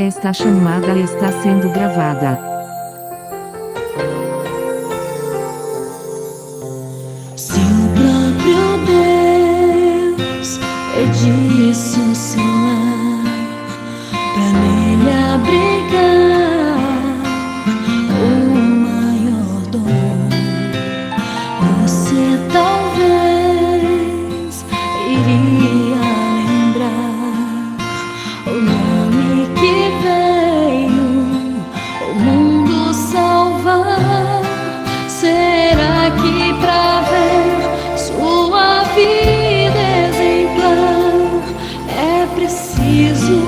Esta chamada está sendo gravada. Se o próprio Deus pedisse o seu lar pra nele abrigar o maior dom, você talvez iria lembrar o nome que veio o mundo salvar. Será que pra ver sua vida exemplar é preciso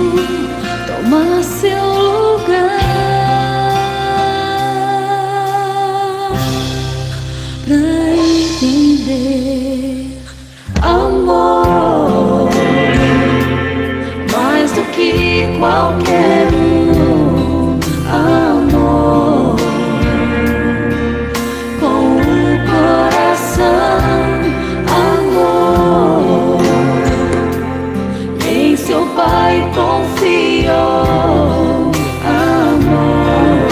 tomar seu lugar pra entender amor mais do que qualquer amor com o coração, amor em seu Pai confiou, amor,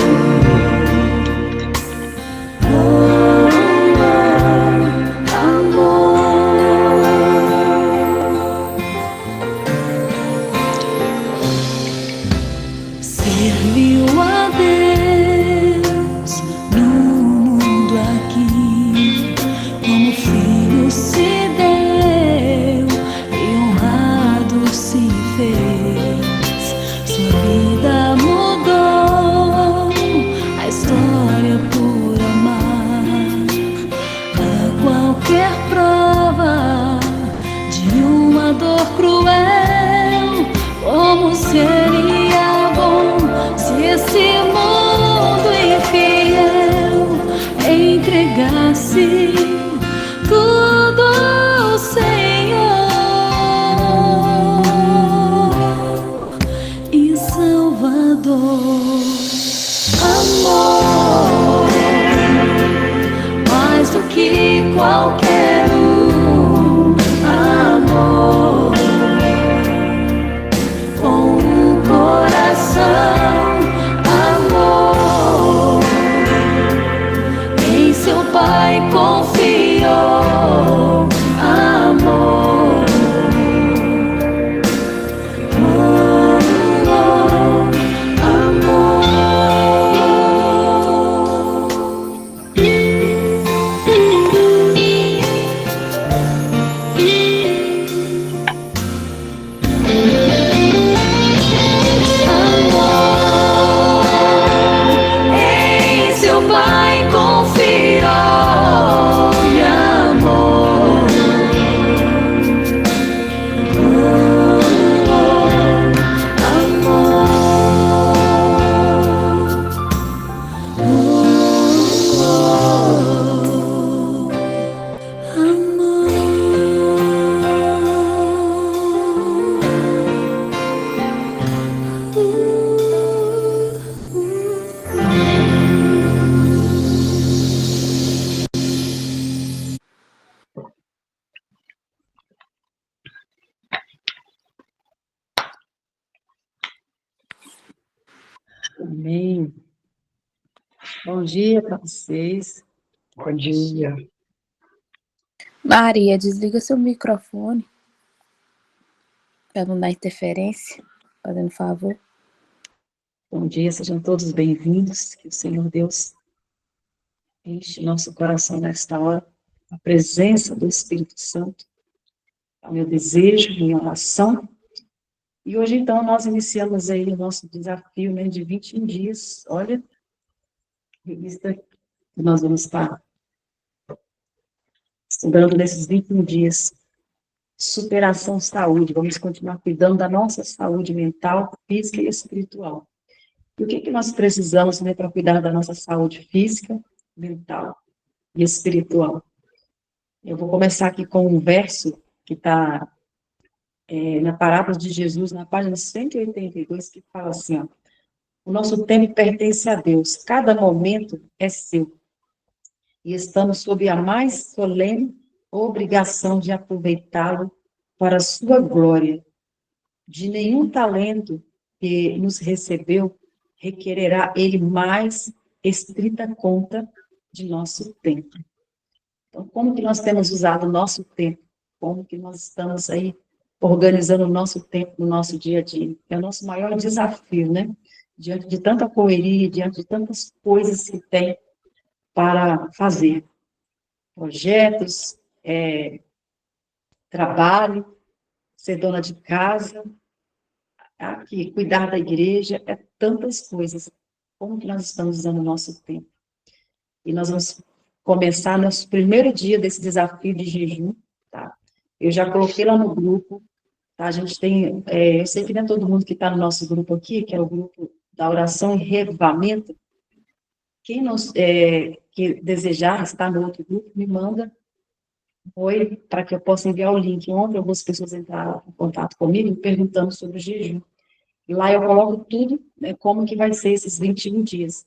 amor. Serviu a Deus no mundo aqui, como filho se deu e honrado se fez. Sua vida mudou, a história por amar. A qualquer prova de uma dor cruel, como seria bom se esse mundo infiel entregasse tudo ao Senhor e Salvador. Amor mais do que qualquer amor com o coração, amor em seu Pai confiou, amor, amor. Em seu Pai confiou, e amor, Amém. Bom dia para vocês. Bom dia. Maria, desliga seu microfone para não dar interferência, fazendo favor. Bom dia, sejam todos bem-vindos. Que o Senhor Deus enche nosso coração nesta hora, a presença do Espírito Santo, é o meu desejo, minha oração. E hoje, então, nós iniciamos aí o nosso desafio, né, de 21 dias. Olha, revista que nós vamos estar estudando nesses 21 dias. Superação saúde. Vamos continuar cuidando da nossa saúde mental, física e espiritual. E o que nós precisamos, né, para cuidar da nossa saúde física, mental e espiritual? Eu vou começar aqui com um verso que está na parábola de Jesus, na página 182, que fala assim, ó: o nosso tempo pertence a Deus, cada momento é seu, e estamos sob a mais solene obrigação de aproveitá-lo para a sua glória. De nenhum talento que nos recebeu, requererá ele mais estrita conta de nosso tempo. Então, como que nós temos usado o nosso tempo? Como que nós estamos aí organizando o nosso tempo no nosso dia a dia? É o nosso maior desafio, né? Diante de tanta correria, diante de tantas coisas que tem para fazer. Projetos, trabalho, ser dona de casa, aqui, cuidar da igreja, tantas coisas. Como que nós estamos usando o nosso tempo? E nós vamos começar nosso primeiro dia desse desafio de jejum, tá? Eu já coloquei lá no grupo, tá? A gente tem, eu sei que não é todo mundo que está no nosso grupo aqui, que é o grupo da oração e revivamento. Quem que desejar estar no outro grupo, me manda oi, para que eu possa enviar o link. Ontem algumas pessoas entraram em contato comigo perguntando sobre o jejum. E lá eu coloco tudo, né, como que vai ser esses 21 dias.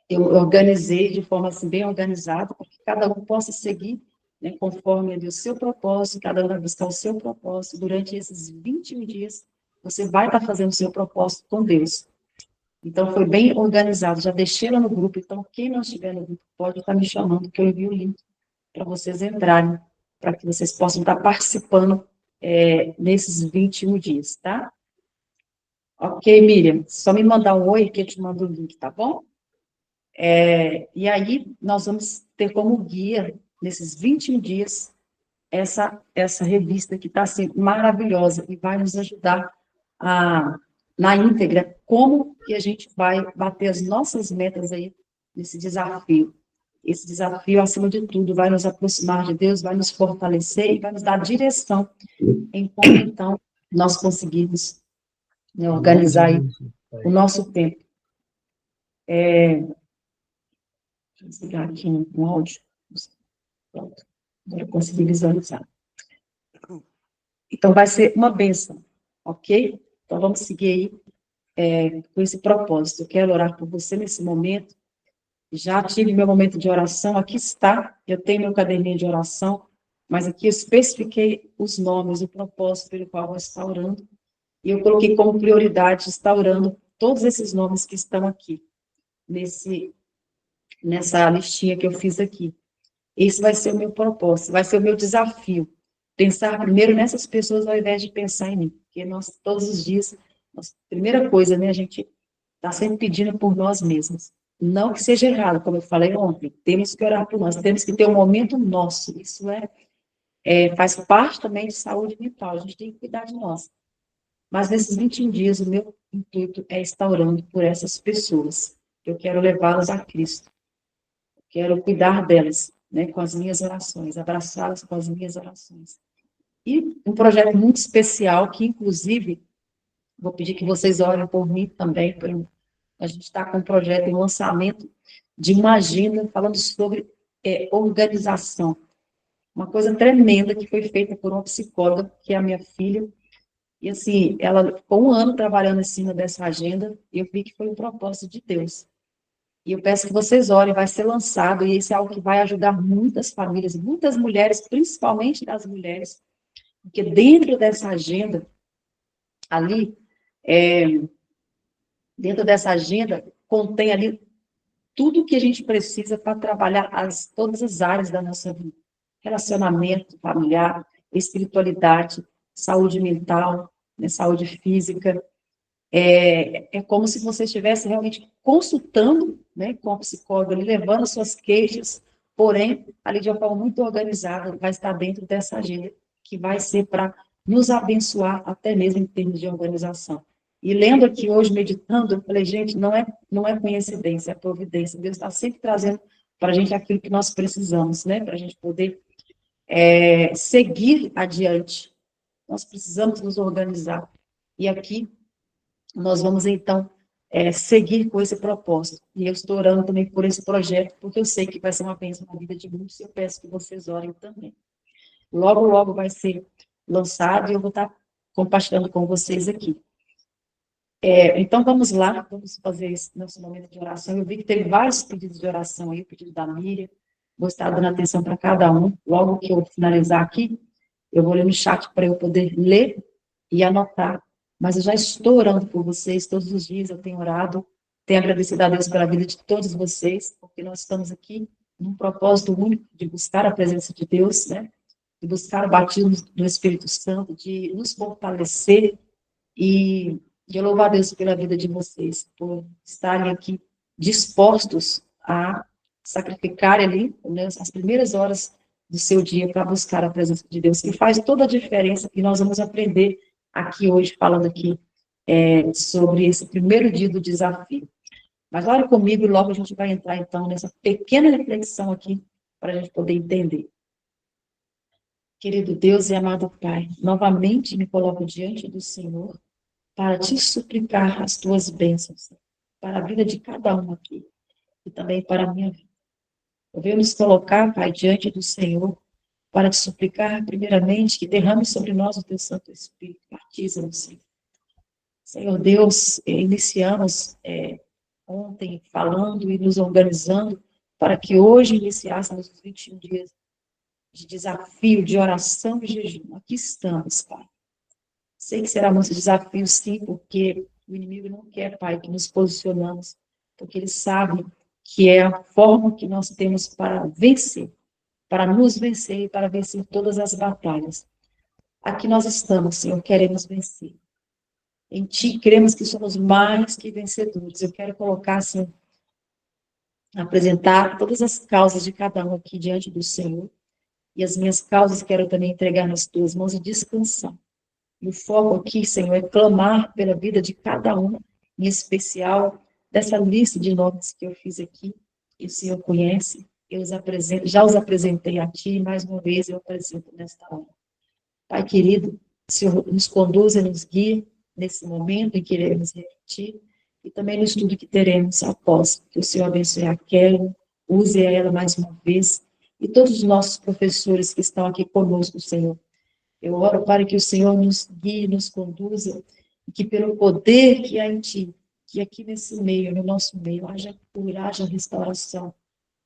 Eu organizei de forma assim, bem organizada, para que cada um possa seguir, né, conforme o seu propósito, cada um vai buscar o seu propósito. Durante esses 21 dias, você vai estar fazendo o seu propósito com Deus. Então, foi bem organizado. Já deixei lá no grupo, então, quem não estiver no grupo pode estar me chamando, que eu envio o link para vocês entrarem, para que vocês possam estar participando nesses 21 dias, tá? Ok, Miriam, só me mandar um oi que eu te mando o link, tá bom? E aí, nós vamos ter como guia, nesses 21 dias, essa revista que está assim, maravilhosa e vai nos ajudar na íntegra, como que a gente vai bater as nossas metas aí nesse desafio. Esse desafio, acima de tudo, vai nos aproximar de Deus, vai nos fortalecer e vai nos dar direção em como, então, nós conseguimos, né, organizar aí o nosso tempo. Deixa eu desligar aqui um áudio. Pronto. Agora eu consegui visualizar. Então, vai ser uma bênção, ok? Então, vamos seguir aí com esse propósito. Eu quero orar por você nesse momento. Já tive meu momento de oração, aqui está, eu tenho meu caderninho de oração, mas aqui eu especifiquei os nomes, o propósito pelo qual eu vou estar orando, e eu coloquei como prioridade estar orando todos esses nomes que estão aqui, nessa listinha que eu fiz aqui. Esse vai ser o meu propósito, vai ser o meu desafio, pensar primeiro nessas pessoas ao invés de pensar em mim, porque nós, todos os dias, primeira coisa, né, a gente está sempre pedindo por nós mesmos. Não que seja errado, como eu falei ontem, temos que orar por nós, temos que ter um momento nosso, isso faz parte também de saúde mental, a gente tem que cuidar de nós. Mas nesses 21 dias, o meu intuito é estar orando por essas pessoas, eu quero levá-las a Cristo, quero cuidar delas, né, com as minhas orações, abraçá-las com as minhas orações. E um projeto muito especial, que inclusive, vou pedir que vocês orem por mim também, a gente está com um projeto em lançamento de uma agenda falando sobre organização. Uma coisa tremenda que foi feita por uma psicóloga, que é a minha filha. E assim, ela ficou um ano trabalhando em cima dessa agenda, e eu vi que foi um propósito de Deus. E eu peço que vocês orem, vai ser lançado, e isso é algo que vai ajudar muitas famílias, muitas mulheres, principalmente as mulheres, porque dentro dessa agenda, ali, dentro dessa agenda, contém ali tudo que a gente precisa para trabalhar todas as áreas da nossa vida. Relacionamento familiar, espiritualidade, saúde mental, né, saúde física. É como se você estivesse realmente consultando, né, com a psicóloga, levando suas queixas, porém, ali de uma forma muito organizada, vai estar dentro dessa agenda, que vai ser para nos abençoar, até mesmo em termos de organização. E lendo aqui hoje, meditando, eu falei, gente, não é coincidência, é providência. Deus está sempre trazendo para a gente aquilo que nós precisamos, né? Para a gente poder seguir adiante. Nós precisamos nos organizar. E aqui, nós vamos, então, seguir com esse propósito. E eu estou orando também por esse projeto, porque eu sei que vai ser uma bênção na vida de muitos, e eu peço que vocês orem também. Logo, logo vai ser lançado, e eu vou estar compartilhando com vocês aqui. Então, vamos lá, vamos fazer esse nosso momento de oração. Eu vi que teve vários pedidos de oração aí, o pedido da Miriam, vou estar dando atenção para cada um. Logo que eu finalizar aqui, eu vou ler no chat para eu poder ler e anotar mas eu já estou orando por vocês todos os dias, eu tenho orado, tenho agradecido a Deus pela vida de todos vocês, porque nós estamos aqui num propósito único de buscar a presença de Deus, né? De buscar o batismo do Espírito Santo, de nos fortalecer, e eu louvo a Deus pela vida de vocês, por estarem aqui dispostos a sacrificar ali, né, as primeiras horas do seu dia para buscar a presença de Deus, que faz toda a diferença, e nós vamos aprender aqui hoje, falando aqui sobre esse primeiro dia do desafio. Mas olha comigo, e logo a gente vai entrar, então, nessa pequena reflexão aqui, para a gente poder entender. Querido Deus e amado Pai, novamente me coloco diante do Senhor para te suplicar as tuas bênçãos, para a vida de cada um aqui, e também para a minha vida. Eu venho nos colocar, Pai, diante do Senhor, para te suplicar, primeiramente, que derrame sobre nós o teu Santo Espírito, batiza-nos, Senhor. Senhor Deus, iniciamos ontem falando e nos organizando para que hoje iniciássemos os 21 dias de desafio, de oração e jejum. Aqui estamos, Pai. Sei que será muito desafio, sim, porque o inimigo não quer, Pai, que nos posicionamos, porque ele sabe que é a forma que nós temos para vencer, para nos vencer e para vencer todas as batalhas. Aqui nós estamos, Senhor, queremos vencer. Em Ti, cremos que somos mais que vencedores. Eu quero colocar, Senhor, apresentar todas as causas de cada um aqui diante do Senhor, e as minhas causas quero também entregar nas Tuas mãos e descansar. E o foco aqui, Senhor, é clamar pela vida de cada um, em especial dessa lista de nomes que eu fiz aqui, que o Senhor conhece, eu os apresento, já os apresentei a Ti, e mais uma vez eu apresento nesta hora. Pai querido, o Senhor nos conduza, nos guia nesse momento em que iremos repetir, e também no estudo que teremos após, que o Senhor abençoe a Kelly, use ela mais uma vez, e todos os nossos professores que estão aqui conosco, Senhor. Eu oro para que o Senhor nos guie, nos conduza, e que pelo poder que há em Ti, que aqui nesse meio, no nosso meio, haja cura, haja restauração,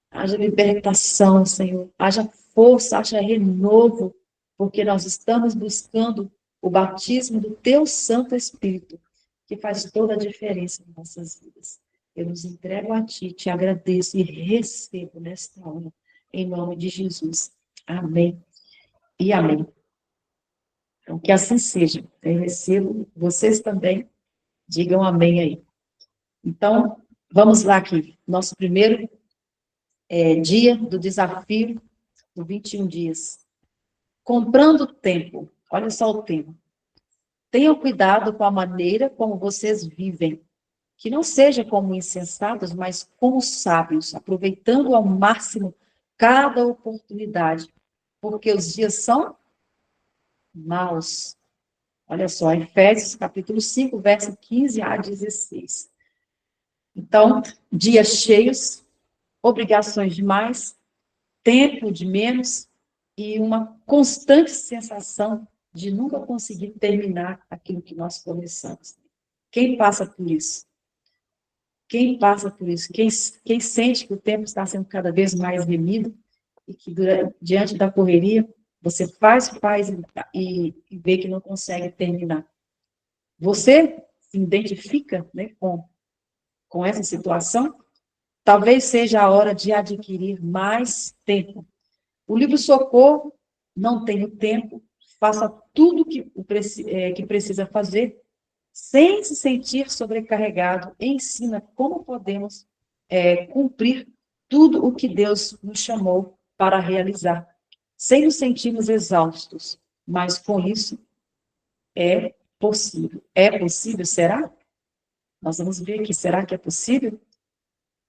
haja libertação, Senhor, haja força, haja renovo, porque nós estamos buscando o batismo do Teu Santo Espírito, que faz toda a diferença em nossas vidas. Eu nos entrego a Ti, te agradeço e recebo nesta hora, em nome de Jesus. Amém e amém. Então, que assim seja. Eu recebo, vocês também, digam amém aí. Então, vamos lá aqui. Nosso primeiro dia do desafio do 21 dias. Comprando tempo. Olha só o tema. Tenham cuidado com a maneira como vocês vivem. Que não seja como insensatos, mas como sábios, aproveitando ao máximo cada oportunidade. Porque os dias são maus. Olha só, Efésios capítulo 5, verso 15 a 16. Então, dias cheios, obrigações demais, tempo de menos e uma constante sensação de nunca conseguir terminar aquilo que nós começamos. Quem passa por isso? Quem passa por isso? Quem sente que o tempo está sendo cada vez mais remido e que diante da correria você faz e vê que não consegue terminar. Você se identifica, né, com essa situação? Talvez seja a hora de adquirir mais tempo. O livro Socorro, não tenho tempo, faça tudo que precisa fazer, sem se sentir sobrecarregado, ensina como podemos cumprir tudo o que Deus nos chamou para realizar, sem nos sentirmos exaustos, mas com isso é possível. É possível, será? Nós vamos ver aqui, será que é possível?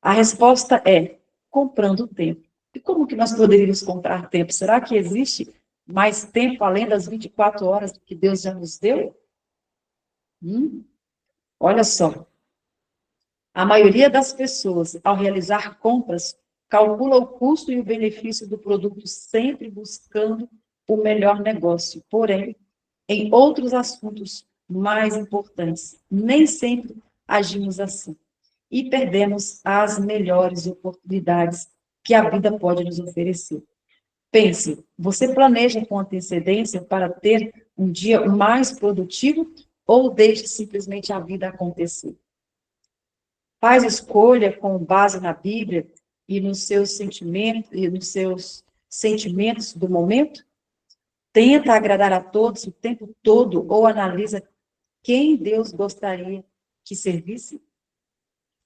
A resposta é comprando tempo. E como que nós poderíamos comprar tempo? Será que existe mais tempo além das 24 horas que Deus já nos deu? Olha só. A maioria das pessoas, ao realizar compras, calcula o custo e o benefício do produto, sempre buscando o melhor negócio. Porém, em outros assuntos mais importantes, nem sempre agimos assim. E perdemos as melhores oportunidades que a vida pode nos oferecer. Pense, você planeja com antecedência para ter um dia mais produtivo ou deixe simplesmente a vida acontecer? Faz escolha com base na Bíblia e nos seus sentimentos do momento? Tenta agradar a todos o tempo todo ou analisa quem Deus gostaria que servisse?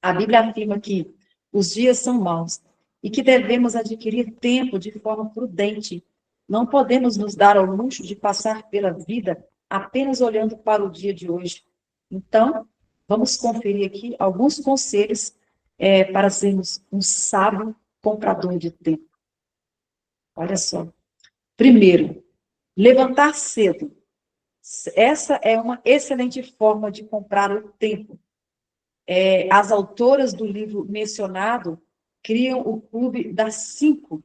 A Bíblia afirma que os dias são maus e que devemos adquirir tempo de forma prudente. Não podemos nos dar ao luxo de passar pela vida apenas olhando para o dia de hoje. Então, vamos conferir aqui alguns conselhos para sermos um sábio comprador de tempo. Olha só. Primeiro, levantar cedo. Essa é uma excelente forma de comprar o tempo. As autoras do livro mencionado criam o Clube das 5,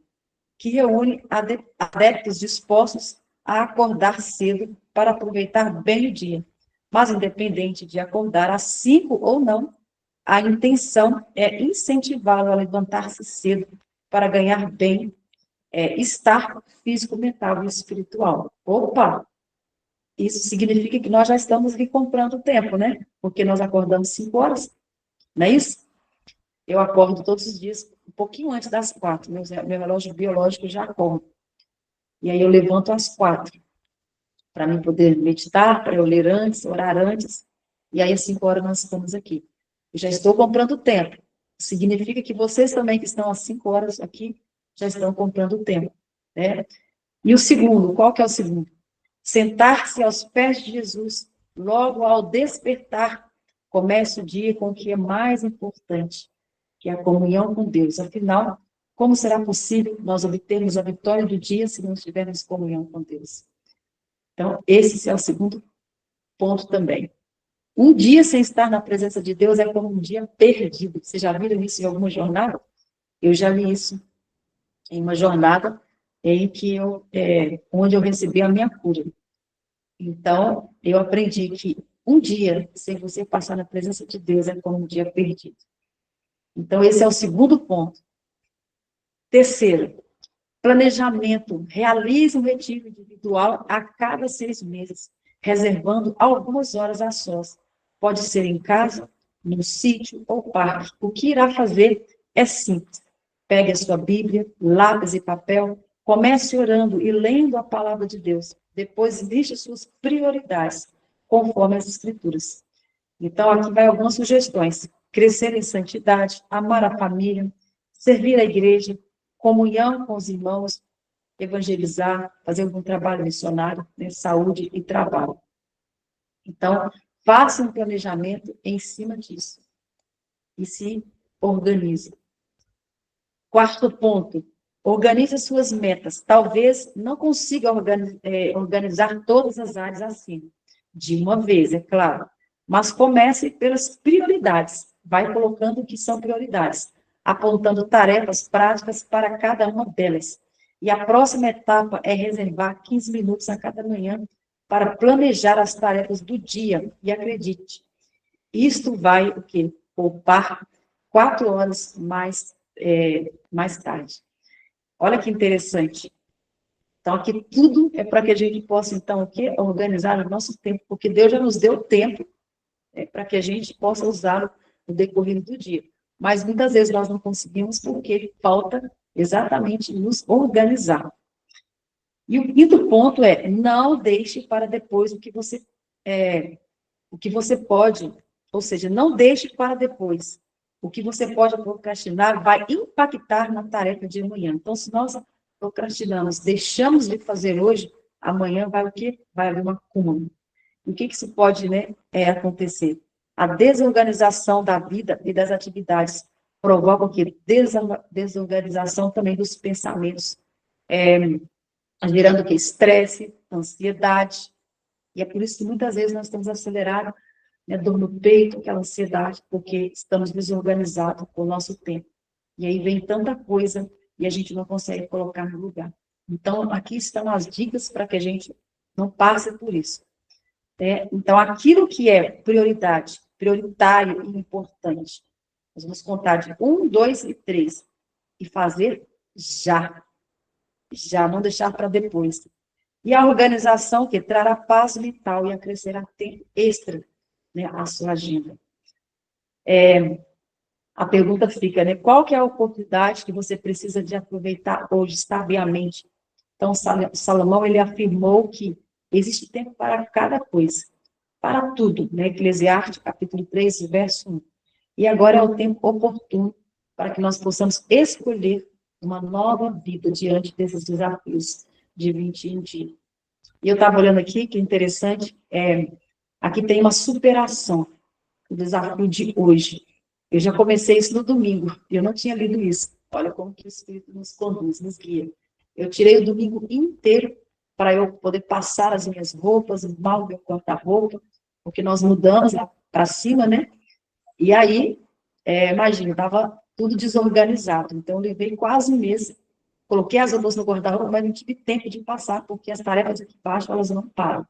que reúne adeptos dispostos a acordar cedo para aproveitar bem o dia. Mas, independente de acordar às 5 ou não, a intenção é incentivá-lo a levantar-se cedo para ganhar bem, estar físico, mental e espiritual. Opa! Isso significa que nós já estamos aqui comprando tempo, né? Porque nós acordamos 5 horas, não é isso? Eu acordo todos os dias, um pouquinho antes das 4, meu relógio biológico já acorda. E aí eu levanto às 4, para mim poder meditar, para eu ler antes, orar antes, e aí às 5 horas nós estamos aqui. Eu já estou comprando tempo. Significa que vocês também que estão às 5 horas aqui, já estão comprando tempo, né? E o segundo, qual que é o segundo? Sentar-se aos pés de Jesus, logo ao despertar, comece o dia com o que é mais importante, que é a comunhão com Deus. Afinal, como será possível nós obtermos a vitória do dia se não tivermos comunhão com Deus? Então, esse é o segundo ponto também. Um dia sem estar na presença de Deus é como um dia perdido. Vocês já viram isso em alguma jornada? Eu já vi isso em uma jornada em que onde eu recebi a minha cura. Então, eu aprendi que um dia sem você passar na presença de Deus é como um dia perdido. Então, esse é o segundo ponto. Terceiro, planejamento. Realize um retiro individual a cada 6 meses, reservando algumas horas a sós. Pode ser em casa, no sítio ou parque. O que irá fazer é simples. Pegue a sua Bíblia, lápis e papel, comece orando e lendo a palavra de Deus. Depois, liste suas prioridades, conforme as Escrituras. Então, aqui vai algumas sugestões. Crescer em santidade, amar a família, servir a igreja, comunhão com os irmãos, evangelizar, fazer algum trabalho missionário, né, saúde e trabalho. Então, faça um planejamento em cima disso. E se organize. Quarto ponto, organize as suas metas. Talvez não consiga organizar todas as áreas assim, de uma vez, é claro. Mas comece pelas prioridades. Vai colocando o que são prioridades, apontando tarefas práticas para cada uma delas. E a próxima etapa é reservar 15 minutos a cada manhã para planejar as tarefas do dia. E acredite, isto vai o quê? Poupar 4 horas mais tarde. Olha que interessante. Então, aqui tudo é para que a gente possa, então, o quê? Organizar o nosso tempo, porque Deus já nos deu tempo para que a gente possa usá-lo no decorrer do dia. Mas muitas vezes nós não conseguimos porque falta exatamente nos organizar. E o quinto ponto é, não deixe para depois o que você pode, ou seja, não deixe para depois. O que você pode procrastinar vai impactar na tarefa de amanhã. Então, se nós procrastinamos, deixamos de fazer hoje, amanhã vai o quê? Vai haver um acúmulo. O que isso pode, acontecer? A desorganização da vida e das atividades provoca o quê? Desorganização também dos pensamentos, gerando o quê? Estresse, ansiedade. E é por isso que muitas vezes nós estamos acelerados, dor no peito, aquela ansiedade, porque estamos desorganizados com o nosso tempo. E aí vem tanta coisa e a gente não consegue colocar no lugar. Então, aqui estão as dicas para que a gente não passe por isso. Então, aquilo que é prioritário e importante, nós vamos contar de 1, 2 e 3 e fazer já. Já, não deixar para depois. E a organização que trará paz mental e acrescerá tempo extra, né, à sua agenda. A pergunta fica, né? Qual que é a oportunidade que você precisa de aproveitar hoje, sabiamente? Então, Salomão, ele afirmou que existe tempo para cada coisa, para tudo, né? Eclesiastes, capítulo 3, verso 1. E agora é o tempo oportuno para que nós possamos escolher uma nova vida diante desses desafios de 21 dias. E eu estava olhando aqui, que interessante, aqui tem uma superação, o desafio de hoje. Eu já comecei isso no domingo, e eu não tinha lido isso. Olha como que o Espírito nos conduz, nos guia. Eu tirei o domingo inteiro para eu poder passar as minhas roupas, arrumar o meu guarda-roupa, porque nós mudamos lá para cima, né? E aí, imagina, estava tudo desorganizado. Então, eu levei quase um mês, coloquei as roupas no guarda-roupa, mas não tive tempo de passar, porque as tarefas aqui embaixo, elas não param.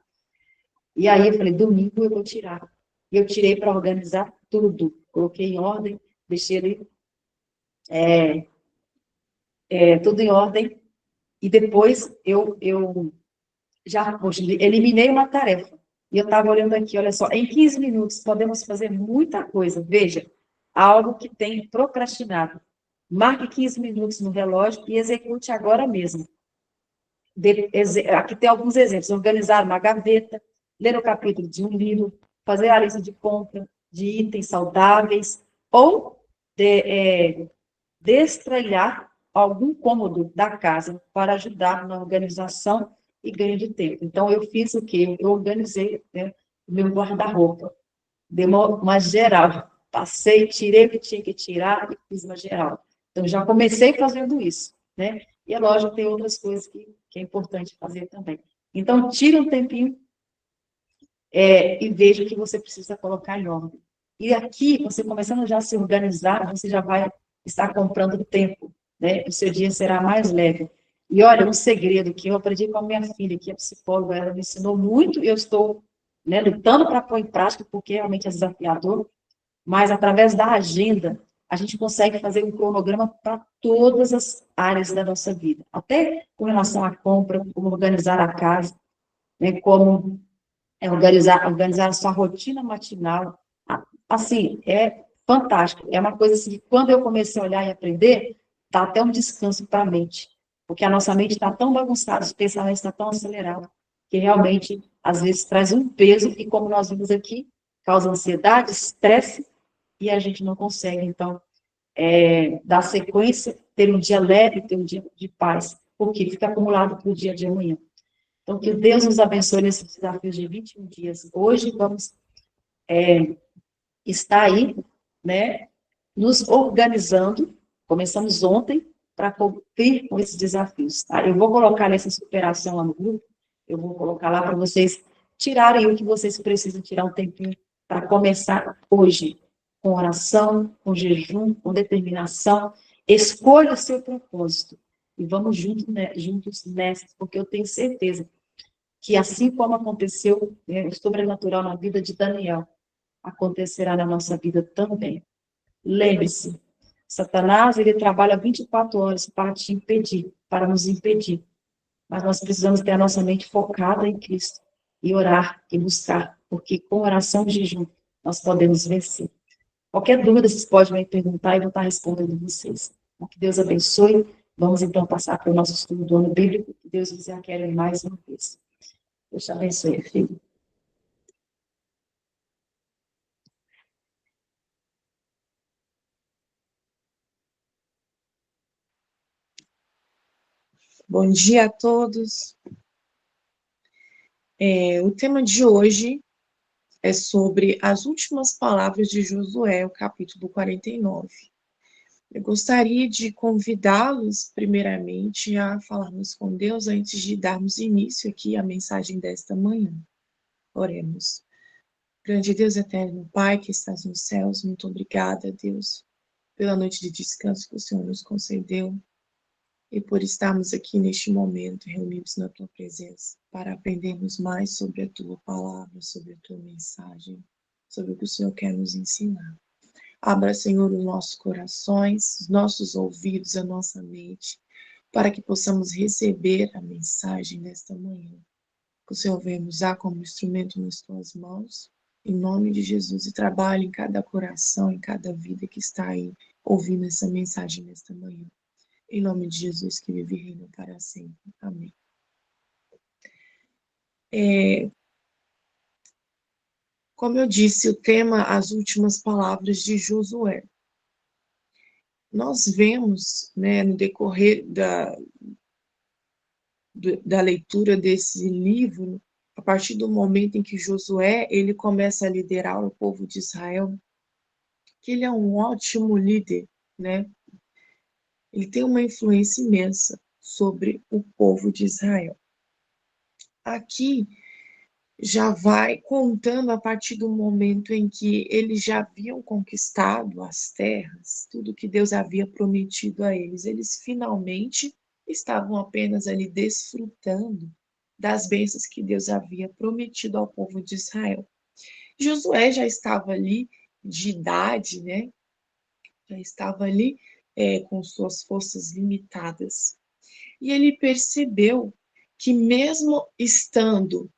E aí, eu falei, domingo eu vou tirar. E eu tirei para organizar tudo. Coloquei em ordem, deixei ele tudo em ordem. E depois eu já eliminei uma tarefa. E eu estava olhando aqui, olha só, em 15 minutos podemos fazer muita coisa. Veja, algo que tem procrastinado. Marque 15 minutos no relógio e execute agora mesmo. Aqui tem alguns exemplos. Organizar uma gaveta, ler o capítulo de um livro, fazer a lista de compra de itens saudáveis, ou destralhar algum cômodo da casa para ajudar na organização e ganho de tempo. Então, eu fiz o quê? Eu organizei, né, o meu guarda-roupa. Dei uma geral. Passei, tirei o que tinha que tirar e fiz uma geral. Então, já comecei fazendo isso, né? E é lógico, tem outras coisas que é importante fazer também. Então, tira um tempinho e veja o que você precisa colocar em ordem. E aqui, você começando já a se organizar, você já vai estar comprando tempo, né? O seu dia será mais leve. E olha, um segredo que eu aprendi com a minha filha, que é psicóloga, ela me ensinou muito, e eu estou, né, lutando para pôr em prática, porque realmente é desafiador, mas através da agenda, a gente consegue fazer um cronograma para todas as áreas da nossa vida, até com relação à compra, como organizar a casa, né, como organizar a sua rotina matinal. Assim, é fantástico. É uma coisa assim, que quando eu comecei a olhar e aprender, dá até um descanso para a mente. Porque a nossa mente está tão bagunçada, os pensamentos estão tão acelerados, que realmente, às vezes, traz um peso, e como nós vimos aqui, causa ansiedade, estresse, e a gente não consegue, então, dar sequência, ter um dia leve, ter um dia de paz, porque fica acumulado para o dia de amanhã. Então, que Deus nos abençoe nesses desafios de 21 dias. Hoje vamos estar aí, né, nos organizando. Começamos ontem para cumprir com esses desafios. Tá? Eu vou colocar nessa superação lá no grupo, eu vou colocar lá para vocês tirarem o que vocês precisam tirar um tempinho para começar hoje, com oração, com jejum, com determinação. Escolha o seu propósito e vamos juntos nessa, porque eu tenho certeza que assim como aconteceu, né, o sobrenatural na vida de Daniel, acontecerá na nossa vida também. Lembre-se, Satanás, ele trabalha 24 horas para te impedir, para nos impedir. Mas nós precisamos ter a nossa mente focada em Cristo e orar e buscar, porque com oração e jejum nós podemos vencer. Qualquer dúvida, vocês podem me perguntar e eu vou estar respondendo vocês. Que Deus abençoe. Vamos então passar para o nosso estudo do ano bíblico. Que Deus nos quer mais uma vez. Deus te abençoe, filho. Bom dia a todos. O tema de hoje é sobre as últimas palavras de Josué, o capítulo 49. Eu gostaria de convidá-los, primeiramente, a falarmos com Deus antes de darmos início aqui à mensagem desta manhã. Oremos. Grande Deus eterno, Pai que estás nos céus, muito obrigada, Deus, pela noite de descanso que o Senhor nos concedeu e por estarmos aqui neste momento reunidos na Tua presença para aprendermos mais sobre a Tua palavra, sobre a Tua mensagem, sobre o que o Senhor quer nos ensinar. Abra, Senhor, os nossos corações, os nossos ouvidos, a nossa mente, para que possamos receber a mensagem nesta manhã. Que o Senhor venha nos usar como instrumento nas tuas mãos, em nome de Jesus, e trabalhe em cada coração, em cada vida que está aí ouvindo essa mensagem nesta manhã. Em nome de Jesus, que vive e reina para sempre. Amém. Como eu disse, o tema, as últimas palavras de Josué. Nós vemos, né, no decorrer da leitura desse livro, a partir do momento em que Josué ele começa a liderar o povo de Israel, que ele é um ótimo líder, né? Ele tem uma influência imensa sobre o povo de Israel. Aqui já vai contando a partir do momento em que eles já haviam conquistado as terras, tudo que Deus havia prometido a eles. Eles finalmente estavam apenas ali desfrutando das bênçãos que Deus havia prometido ao povo de Israel. Josué já estava ali de idade, né? Já estava ali com suas forças limitadas. E ele percebeu que mesmo estando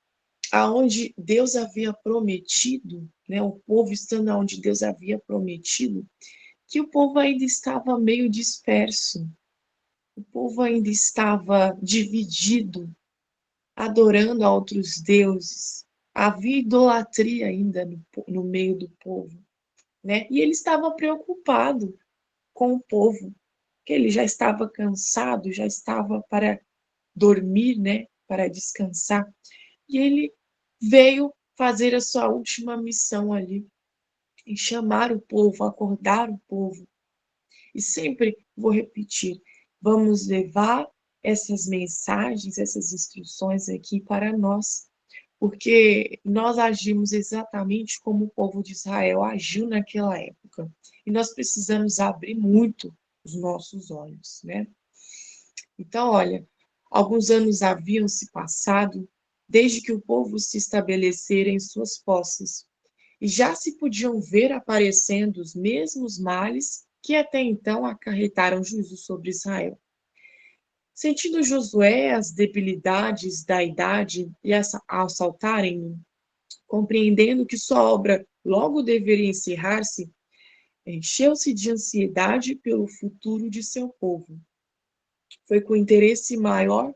aonde Deus havia prometido, né, o povo estando aonde Deus havia prometido, que o povo ainda estava meio disperso, o povo ainda estava dividido, adorando a outros deuses, havia idolatria ainda no meio do povo, né? E ele estava preocupado com o povo, que ele já estava cansado, já estava para dormir, né, para descansar, e ele veio fazer a sua última missão ali, em chamar o povo, acordar o povo. E sempre vou repetir, vamos levar essas mensagens, essas instruções aqui para nós, porque nós agimos exatamente como o povo de Israel agiu naquela época. E nós precisamos abrir muito os nossos olhos, né? Então, olha, alguns anos haviam se passado desde que o povo se estabelecera em suas posses, e já se podiam ver aparecendo os mesmos males que até então acarretaram juízo sobre Israel. Sentindo Josué as debilidades da idade e assaltarem-no, compreendendo que sua obra logo deveria encerrar-se, encheu-se de ansiedade pelo futuro de seu povo. Foi com interesse maior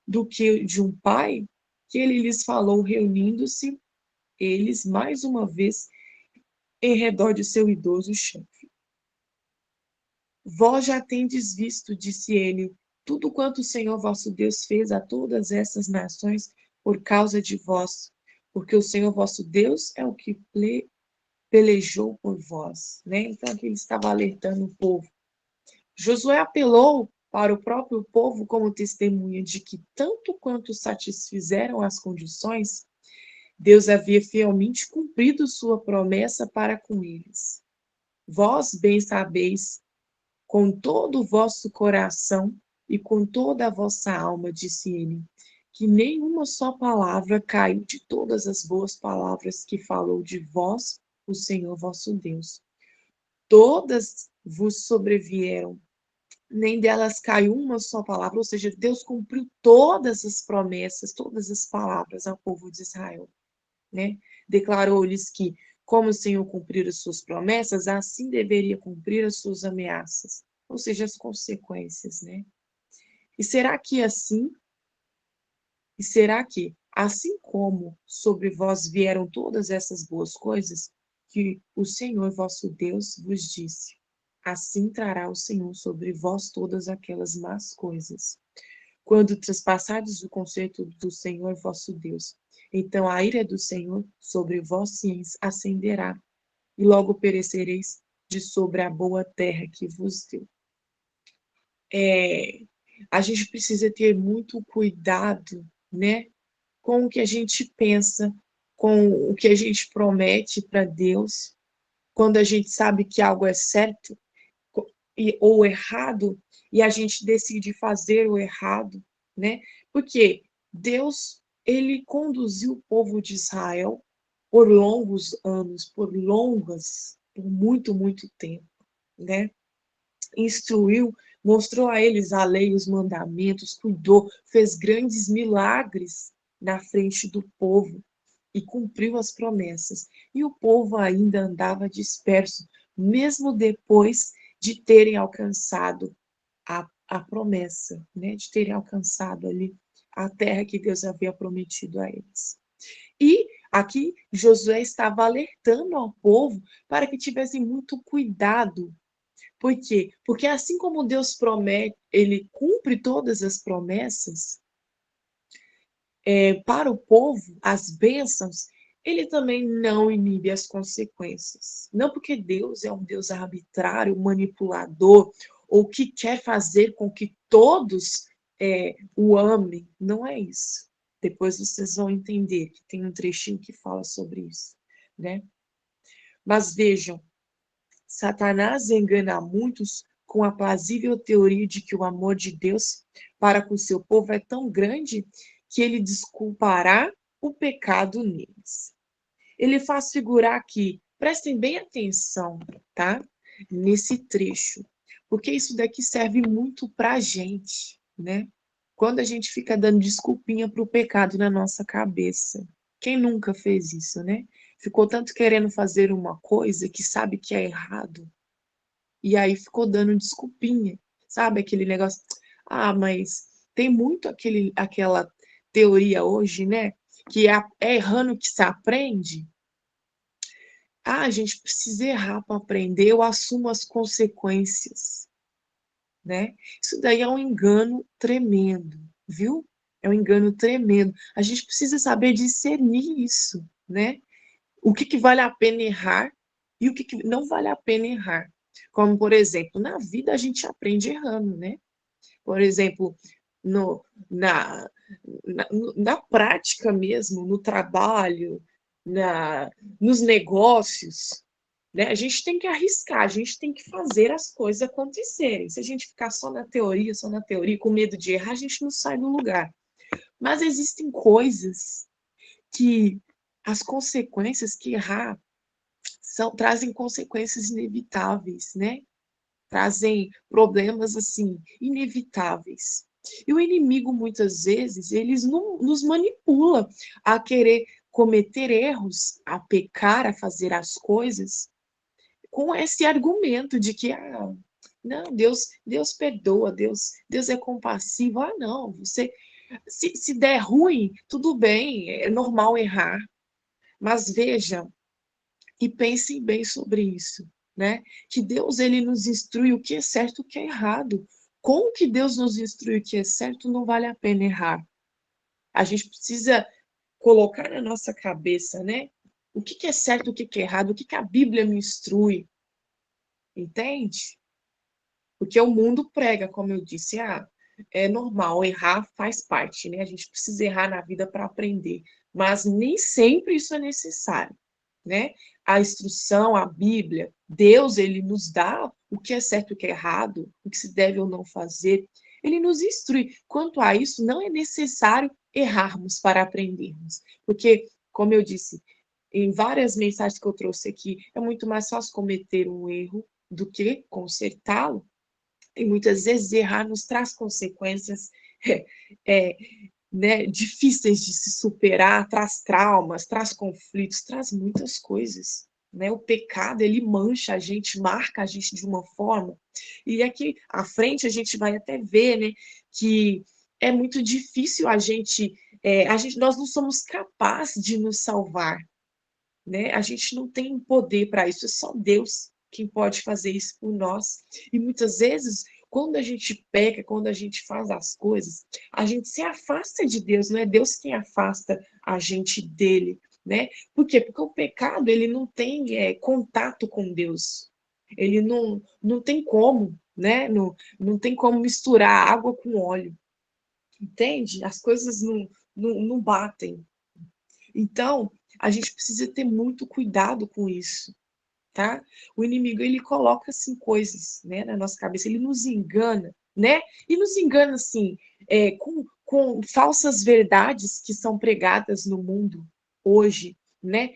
do que de um pai que ele lhes falou, reunindo-se eles mais uma vez em redor de seu idoso chefe. Vós já tendes visto, disse ele, tudo quanto o Senhor vosso Deus fez a todas essas nações por causa de vós, porque o Senhor vosso Deus é o que pelejou por vós, né? Então aqui ele estava alertando o povo. Josué apelou para o próprio povo como testemunha de que tanto quanto satisfizeram as condições, Deus havia fielmente cumprido sua promessa para com eles. Vós bem sabeis, com todo o vosso coração e com toda a vossa alma, disse ele, que nenhuma só palavra caiu de todas as boas palavras que falou de vós, o Senhor vosso Deus. Todas vos sobrevieram, nem delas caiu uma só palavra, ou seja, Deus cumpriu todas as promessas, todas as palavras ao povo de Israel, né? Declarou-lhes que, como o Senhor cumprir as suas promessas, assim deveria cumprir as suas ameaças, ou seja, as consequências, né? E será que assim, assim como sobre vós vieram todas essas boas coisas, que o Senhor vosso Deus vos disse, assim trará o Senhor sobre vós todas aquelas más coisas. Quando traspassardes o conceito do Senhor vosso Deus, então a ira do Senhor sobre vós se acenderá, e logo perecereis de sobre a boa terra que vos deu. A gente precisa ter muito cuidado, né, com o que a gente pensa, com o que a gente promete para Deus, quando a gente sabe que algo é certo ou errado, e a gente decide fazer o errado, né? Porque Deus, ele conduziu o povo de Israel por longos anos, por muito, muito tempo, né? instruiu, mostrou a eles a lei, os mandamentos, cuidou, fez grandes milagres na frente do povo e cumpriu as promessas. E o povo ainda andava disperso, mesmo depois de terem alcançado a promessa, né? De terem alcançado ali a terra que Deus havia prometido a eles. E aqui Josué estava alertando ao povo para que tivessem muito cuidado. Por quê? Porque assim como Deus promete, ele cumpre todas as promessas para o povo, as bênçãos, ele também não inibe as consequências. Não porque Deus é um Deus arbitrário, manipulador, ou que quer fazer com que todos o amem. Não é isso. Depois vocês vão entender que tem um trechinho que fala sobre isso, né? Mas vejam, Satanás engana muitos com a plausível teoria de que o amor de Deus para com seu povo é tão grande que ele desculpará o pecado neles. Ele faz figurar aqui, prestem bem atenção, tá? Nesse trecho, porque isso daqui serve muito para a gente, né? Quando a gente fica dando desculpinha para o pecado na nossa cabeça. Quem nunca fez isso, né? Ficou tanto querendo fazer uma coisa que sabe que é errado, e aí ficou dando desculpinha, sabe? Aquele negócio, mas tem muito aquela teoria hoje, né? Que é errando que se aprende. A gente precisa errar para aprender, eu assumo as consequências, né? Isso daí é um engano tremendo, viu? É um engano tremendo. A gente precisa saber discernir isso, né? O que vale a pena errar e o que não vale a pena errar. Como, por exemplo, na vida a gente aprende errando, né? Por exemplo, no, na, na prática mesmo, no trabalho, nos negócios, né? A gente tem que arriscar, a gente tem que fazer as coisas acontecerem. Se a gente ficar só na teoria, com medo de errar, a gente não sai do lugar. Mas existem coisas que as consequências que errar trazem consequências inevitáveis, né? Trazem problemas assim inevitáveis. E o inimigo muitas vezes nos manipula a querer cometer erros, a pecar, a fazer as coisas com esse argumento de que não, Deus perdoa, Deus é compassivo. Não, você se der ruim, tudo bem, é normal errar. Mas veja e pensem bem sobre isso, né? Que Deus ele nos instrui o que é certo e o que é errado. Com que Deus nos instrui o que é certo, não vale a pena errar. A gente precisa colocar na nossa cabeça, né? O que é certo, o que é errado, o que a Bíblia me instrui. Entende? Porque o mundo prega, como eu disse, é normal, errar faz parte, né? A gente precisa errar na vida para aprender. Mas nem sempre isso é necessário, né? A instrução, a Bíblia, Deus, ele nos dá o que é certo e o que é errado, o que se deve ou não fazer. Ele nos instrui. Quanto a isso, não é necessário errarmos para aprendermos. Porque, como eu disse, em várias mensagens que eu trouxe aqui, é muito mais fácil cometer um erro do que consertá-lo. E muitas vezes errar nos traz consequências né, difíceis de se superar, traz traumas, traz conflitos, traz muitas coisas. Né? O pecado, ele mancha a gente, marca a gente de uma forma. E aqui à frente a gente vai até ver, né, que é muito difícil nós não somos capazes de nos salvar. Né? A gente não tem poder para isso, é só Deus quem pode fazer isso por nós. E muitas vezes, quando a gente peca, quando a gente faz as coisas, a gente se afasta de Deus, não é Deus quem afasta a gente dele, né? Por quê? Porque o pecado, ele não tem contato com Deus. Ele não tem como, né? Não tem como misturar água com óleo. Entende? As coisas não batem. Então, a gente precisa ter muito cuidado com isso, tá? O inimigo, ele coloca, assim, coisas, né, na nossa cabeça, ele nos engana, né? E nos engana, assim, com falsas verdades que são pregadas no mundo hoje, né?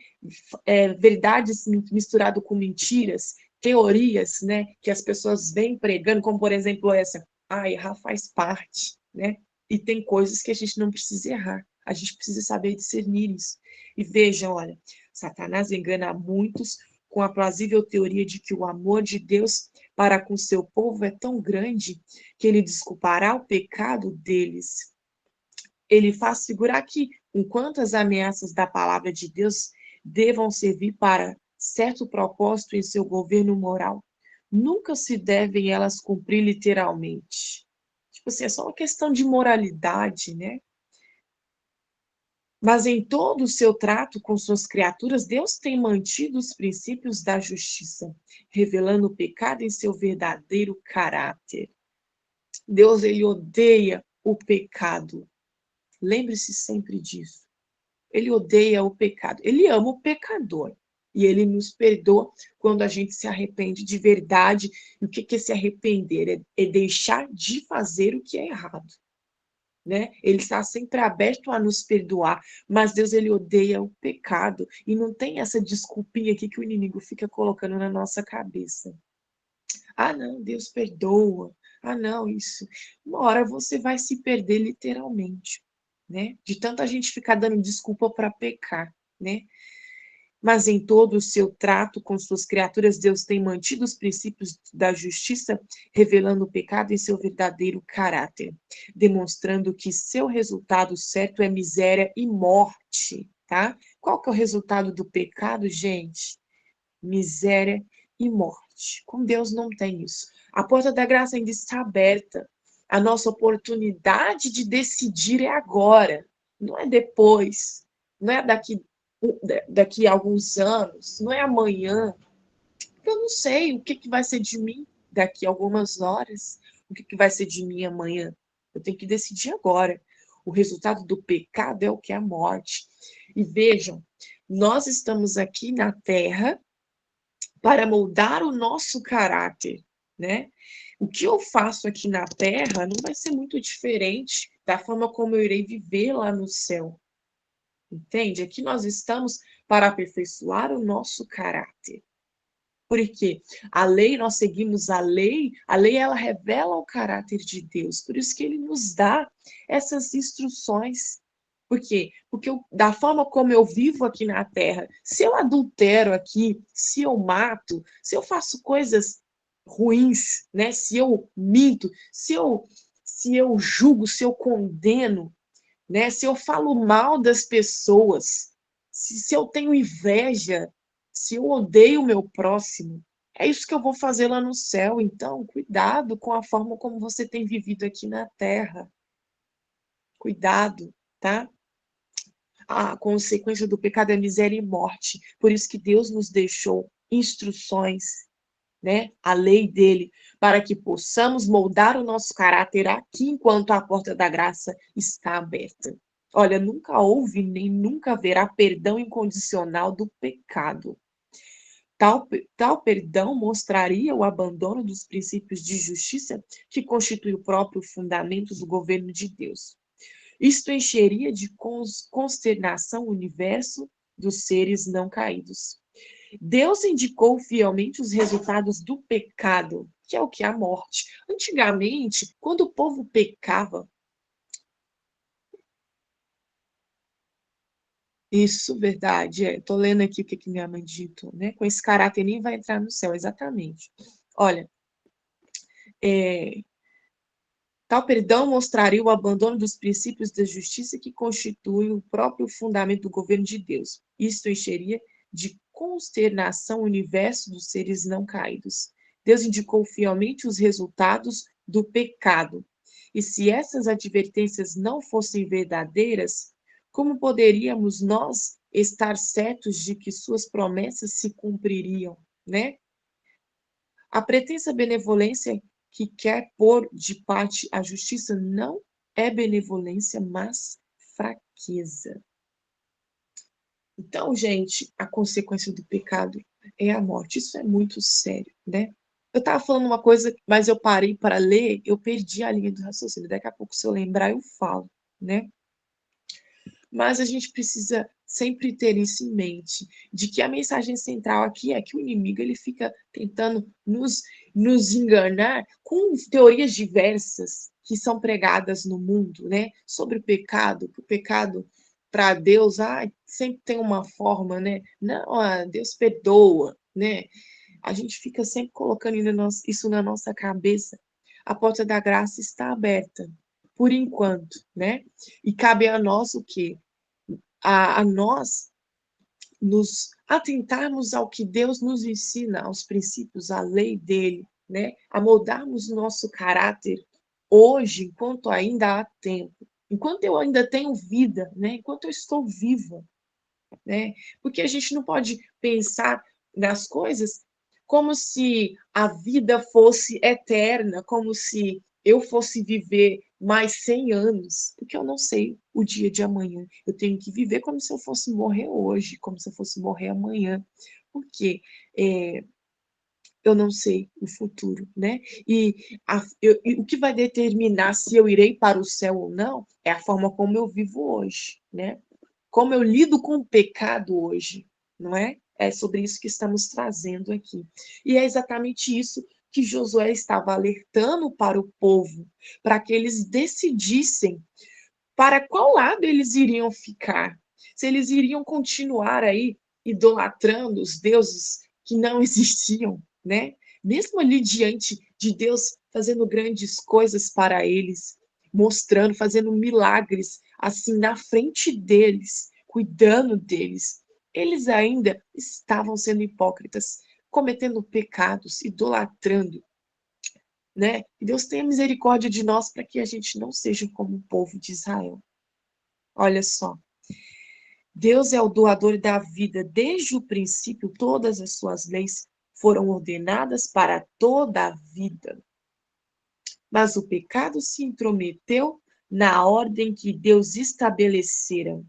Verdades misturadas com mentiras, teorias, né, que as pessoas vêm pregando, como por exemplo essa, errar faz parte, né? E tem coisas que a gente não precisa errar. A gente precisa saber discernir isso. E veja, olha, Satanás engana muitos com a plausível teoria de que o amor de Deus para com seu povo é tão grande que ele desculpará o pecado deles. Ele faz figurar que, enquanto as ameaças da palavra de Deus devam servir para certo propósito em seu governo moral, nunca se devem elas cumprir literalmente. Tipo assim, é só uma questão de moralidade, né? Mas em todo o seu trato com suas criaturas, Deus tem mantido os princípios da justiça, revelando o pecado em seu verdadeiro caráter. Deus, ele odeia o pecado. Lembre-se sempre disso. Ele odeia o pecado. Ele ama o pecador. E ele nos perdoa quando a gente se arrepende de verdade. E o que é se arrepender? É deixar de fazer o que é errado. Né? Ele está sempre aberto a nos perdoar, mas Deus, ele odeia o pecado, e não tem essa desculpinha aqui que o inimigo fica colocando na nossa cabeça. Não, Deus perdoa. Não, isso. Uma hora você vai se perder literalmente, né? De tanta gente ficar dando desculpa para pecar, né? Mas em todo o seu trato com suas criaturas, Deus tem mantido os princípios da justiça, revelando o pecado em seu verdadeiro caráter, demonstrando que seu resultado certo é miséria e morte, tá? Qual que é o resultado do pecado, gente? Miséria e morte. Com Deus não tem isso. A porta da graça ainda está aberta. A nossa oportunidade de decidir é agora, não é depois, não é daqui a alguns anos, não é amanhã. Eu não sei o que vai ser de mim daqui a algumas horas, o que vai ser de mim amanhã. Eu tenho que decidir agora. O resultado do pecado é o que é a morte. E vejam, nós estamos aqui na Terra para moldar o nosso caráter, né? O que eu faço aqui na Terra não vai ser muito diferente da forma como eu irei viver lá no céu. Entende? Aqui nós estamos para aperfeiçoar o nosso caráter. Porque a lei, nós seguimos a lei ela revela o caráter de Deus, por isso que ele nos dá essas instruções. Por quê? Porque da forma como eu vivo aqui na Terra, se eu adultero aqui, se eu mato, se eu faço coisas ruins, né? Se eu minto, se eu julgo, se eu condeno, né? Se eu falo mal das pessoas, se eu tenho inveja, se eu odeio o meu próximo, é isso que eu vou fazer lá no céu. Então, cuidado com a forma como você tem vivido aqui na Terra. Cuidado, tá? A consequência do pecado é miséria e morte. Por isso que Deus nos deixou instruções, né? A lei dele, para que possamos moldar o nosso caráter aqui enquanto a porta da graça está aberta. Olha, nunca houve nem nunca haverá perdão incondicional do pecado. Tal perdão mostraria o abandono dos princípios de justiça que constitui o próprio fundamento do governo de Deus. Isto encheria de consternação o universo dos seres não caídos. Deus indicou fielmente os resultados do pecado, que é o que? A morte. Antigamente, quando o povo pecava, isso, verdade, tô lendo aqui o que minha mãe ditou, né? Com esse caráter nem vai entrar no céu, exatamente. Olha, tal perdão mostraria o abandono dos princípios da justiça que constituem o próprio fundamento do governo de Deus. Isto encheria de consternação o universo dos seres não caídos. Deus indicou fielmente os resultados do pecado. E se essas advertências não fossem verdadeiras, como poderíamos nós estar certos de que suas promessas se cumpririam, né? A pretensa benevolência que quer pôr de parte a justiça não é benevolência, mas fraqueza. Então, gente, a consequência do pecado é a morte. Isso é muito sério, né? Eu estava falando uma coisa, mas eu parei para ler, eu perdi a linha do raciocínio. Daqui a pouco, se eu lembrar, eu falo, né? Mas a gente precisa sempre ter isso em mente, de que a mensagem central aqui é que o inimigo ele fica tentando nos enganar com teorias diversas que são pregadas no mundo, né? Sobre o pecado, que o pecado para Deus, sempre tem uma forma, né? Não, Deus perdoa, né? A gente fica sempre colocando isso na nossa cabeça. A porta da graça está aberta, por enquanto, né? E cabe a nós o quê? A nós nos atentarmos ao que Deus nos ensina, aos princípios, à lei dele, né? A moldarmos o nosso caráter hoje, enquanto ainda há tempo, enquanto eu ainda tenho vida, né? Enquanto eu estou viva, né? Porque a gente não pode pensar nas coisas como se a vida fosse eterna, como se eu fosse viver mais 100 anos, porque eu não sei o dia de amanhã. Eu tenho que viver como se eu fosse morrer hoje, como se eu fosse morrer amanhã, porque eu não sei o futuro, né? E o que vai determinar se eu irei para o céu ou não é a forma como eu vivo hoje, né? Como eu lido com o pecado hoje, não é? É sobre isso que estamos trazendo aqui. E é exatamente isso que Josué estava alertando para o povo, para que eles decidissem para qual lado eles iriam ficar. Se eles iriam continuar aí idolatrando os deuses que não existiam, né? Mesmo ali diante de Deus fazendo grandes coisas para eles, mostrando, fazendo milagres assim na frente deles, cuidando deles, eles ainda estavam sendo hipócritas, cometendo pecados, idolatrando, né? E Deus tenha misericórdia de nós para que a gente não seja como o povo de Israel. Olha só, Deus é o doador da vida. Desde o princípio, todas as suas leis foram ordenadas para toda a vida. Mas o pecado se intrometeu na ordem que Deus estabelecera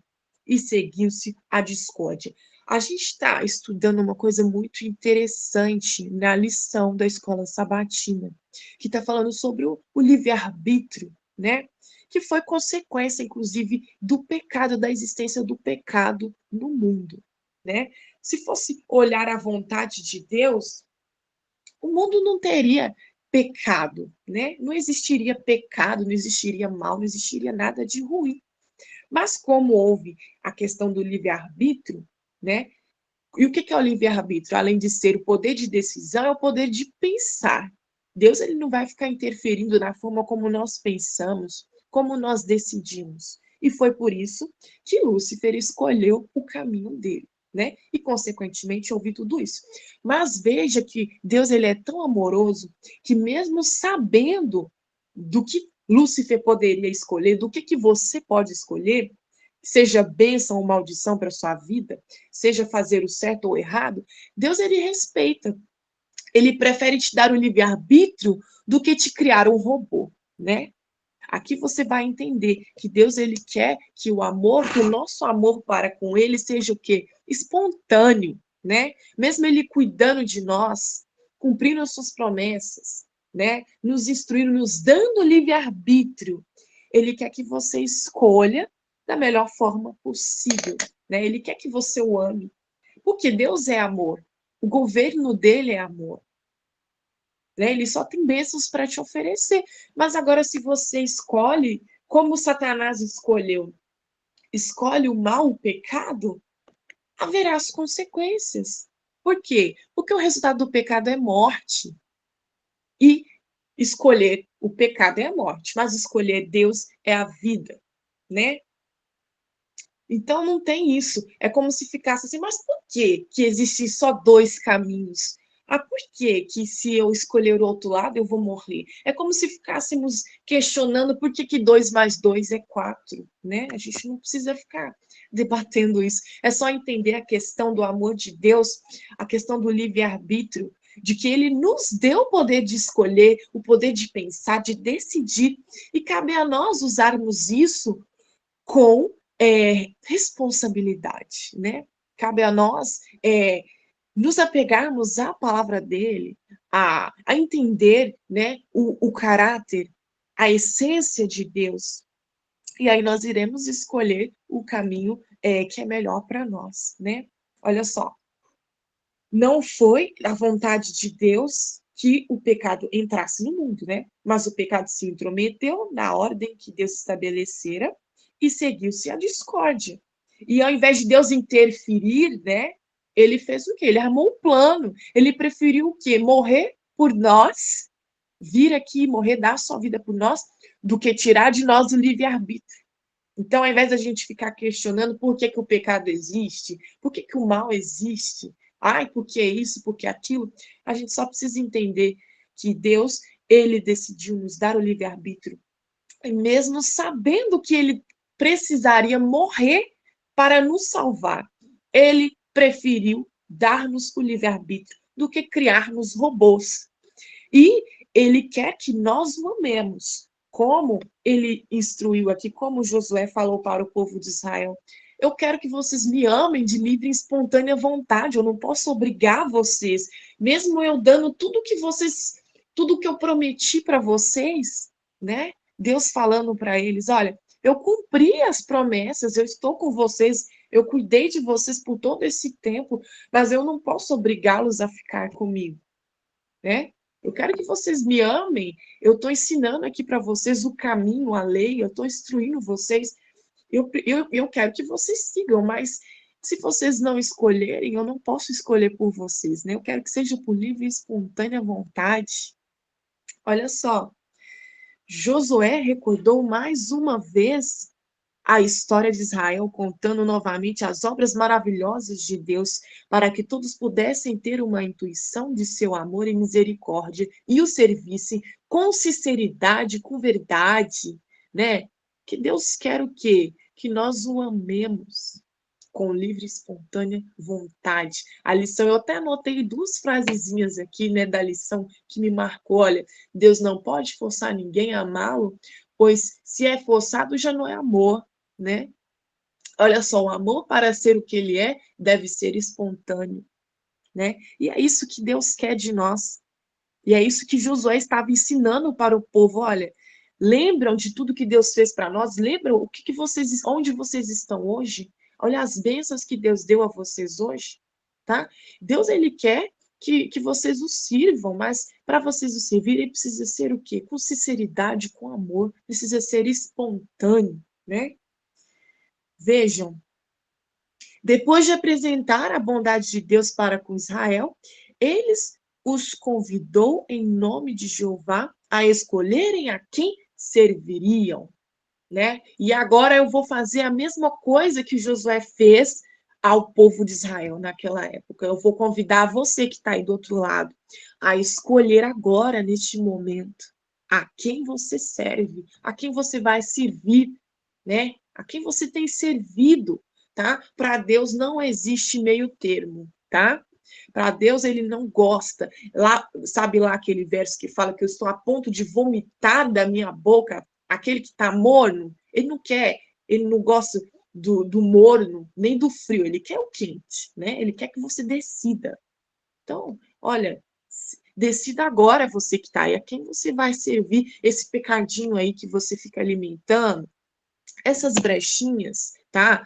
e seguiu-se a discórdia. A gente está estudando uma coisa muito interessante na lição da escola sabatina, que está falando sobre o livre-arbítrio, né? Que foi consequência, inclusive, do pecado, da existência do pecado no mundo, né? Se fosse olhar a vontade de Deus, o mundo não teria pecado, né? Não existiria pecado, não existiria mal, não existiria nada de ruim. Mas como houve a questão do livre-arbítrio, né? E o que é o livre-arbítrio? Além de ser o poder de decisão, é o poder de pensar. Deus ele não vai ficar interferindo na forma como nós pensamos, como nós decidimos. E foi por isso que Lúcifer escolheu o caminho dele, né? E, consequentemente, ouvi tudo isso. Mas veja que Deus ele é tão amoroso que mesmo sabendo do que Lúcifer poderia escolher, do que você pode escolher, seja bênção ou maldição para a sua vida, seja fazer o certo ou o errado, Deus ele respeita. Ele prefere te dar o livre-arbítrio do que te criar um robô, né? Aqui você vai entender que Deus ele quer que o amor, que o nosso amor para com ele seja o quê? Espontâneo, né? Mesmo ele cuidando de nós, cumprindo as suas promessas, né? Nos instruindo, nos dando livre-arbítrio. Ele quer que você escolha da melhor forma possível, né? Ele quer que você o ame. Porque Deus é amor. O governo dele é amor. Né? Ele só tem bênçãos para te oferecer. Mas agora, se você escolhe, como Satanás escolheu, escolhe o mal, o pecado, haverá as consequências. Por quê? Porque o resultado do pecado é morte. E escolher o pecado é a morte, mas escolher Deus é a vida, né? Então não tem isso. É como se ficasse assim, mas por que que existem só dois caminhos? Por que que se eu escolher o outro lado eu vou morrer? É como se ficássemos questionando por que que 2 mais 2 é 4, né? A gente não precisa ficar debatendo isso. É só entender a questão do amor de Deus, a questão do livre-arbítrio, de que ele nos deu o poder de escolher, o poder de pensar, de decidir, e cabe a nós usarmos isso com responsabilidade, né? Cabe a nós nos apegarmos à palavra dele, a entender, né, o caráter, a essência de Deus. E aí nós iremos escolher o caminho que é melhor para nós, né? Olha só, não foi a vontade de Deus que o pecado entrasse no mundo, né? Mas o pecado se intrometeu na ordem que Deus estabelecera e seguiu-se a discórdia. E ao invés de Deus interferir, né? Ele fez o quê? Ele armou um plano. Ele preferiu o quê? Morrer por nós, vir aqui e morrer, dar a sua vida por nós, do que tirar de nós o livre-arbítrio. Então, ao invés da gente ficar questionando por que o pecado existe, por que o mal existe, ai, por que isso, por que aquilo, a gente só precisa entender que Deus, ele decidiu nos dar o livre-arbítrio, e mesmo sabendo que ele precisaria morrer para nos salvar, ele preferiu dar-nos o livre-arbítrio do que criarmos robôs. E ele quer que nós o amemos, como ele instruiu aqui, como Josué falou para o povo de Israel. Eu quero que vocês me amem de livre e espontânea vontade, eu não posso obrigar vocês, mesmo eu dando tudo que vocês, tudo que eu prometi para vocês, né? Deus falando para eles, olha, eu cumpri as promessas, eu estou com vocês, eu cuidei de vocês por todo esse tempo, mas eu não posso obrigá-los a ficar comigo, né? Eu quero que vocês me amem. Eu estou ensinando aqui para vocês o caminho, a lei, eu estou instruindo vocês. Eu quero que vocês sigam, mas se vocês não escolherem, eu não posso escolher por vocês, né? Eu quero que seja por livre e espontânea vontade. Olha só, Josué recordou mais uma vez a história de Israel, contando novamente as obras maravilhosas de Deus, para que todos pudessem ter uma intuição de seu amor e misericórdia e o servissem com sinceridade, com verdade, né? Que Deus quer o quê? Que nós o amemos com livre e espontânea vontade. A lição, eu até anotei duas frasezinhas aqui, né, da lição que me marcou. Olha, Deus não pode forçar ninguém a amá-lo, pois se é forçado já não é amor, né? Olha só, o amor para ser o que ele é deve ser espontâneo, né? E é isso que Deus quer de nós. E é isso que Josué estava ensinando para o povo. Olha, lembram de tudo que Deus fez para nós? Lembram o que vocês, onde vocês estão hoje? Olha as bênçãos que Deus deu a vocês hoje, tá? Deus, ele quer que vocês o sirvam, mas para vocês o servirem, precisa ser o quê? Com sinceridade, com amor, precisa ser espontâneo, né? Vejam, depois de apresentar a bondade de Deus para com Israel, eles os convidou em nome de Jeová a escolherem a quem serviriam, né? E agora eu vou fazer a mesma coisa que Josué fez ao povo de Israel naquela época. Eu vou convidar você que está aí do outro lado a escolher agora, neste momento, a quem você serve, a quem você vai servir, né? A quem você tem servido, tá? Para Deus não existe meio termo, tá? Para Deus ele não gosta. Lá, sabe lá aquele verso que fala que eu estou a ponto de vomitar da minha boca aquele que está morno? Ele não quer, ele não gosta do morno, nem do frio, ele quer o quente, né? Ele quer que você decida. Então, olha, decida agora você que está aí, a quem você vai servir esse pecadinho aí que você fica alimentando, essas brechinhas, tá?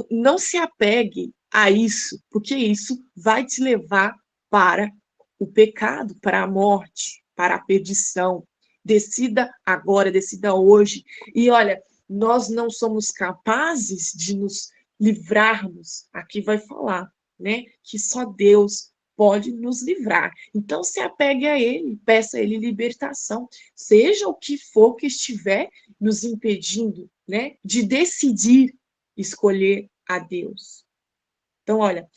Não se apegue a isso, porque isso vai te levar para o pecado, para a morte, para a perdição. Decida agora, decida hoje. E olha, nós não somos capazes de nos livrarmos. Aqui vai falar, né? Que só Deus pode nos livrar. Então se apegue a Ele, peça a Ele libertação, seja o que for que estiver nos impedindo, né, de decidir escolher a Deus. Então, olha,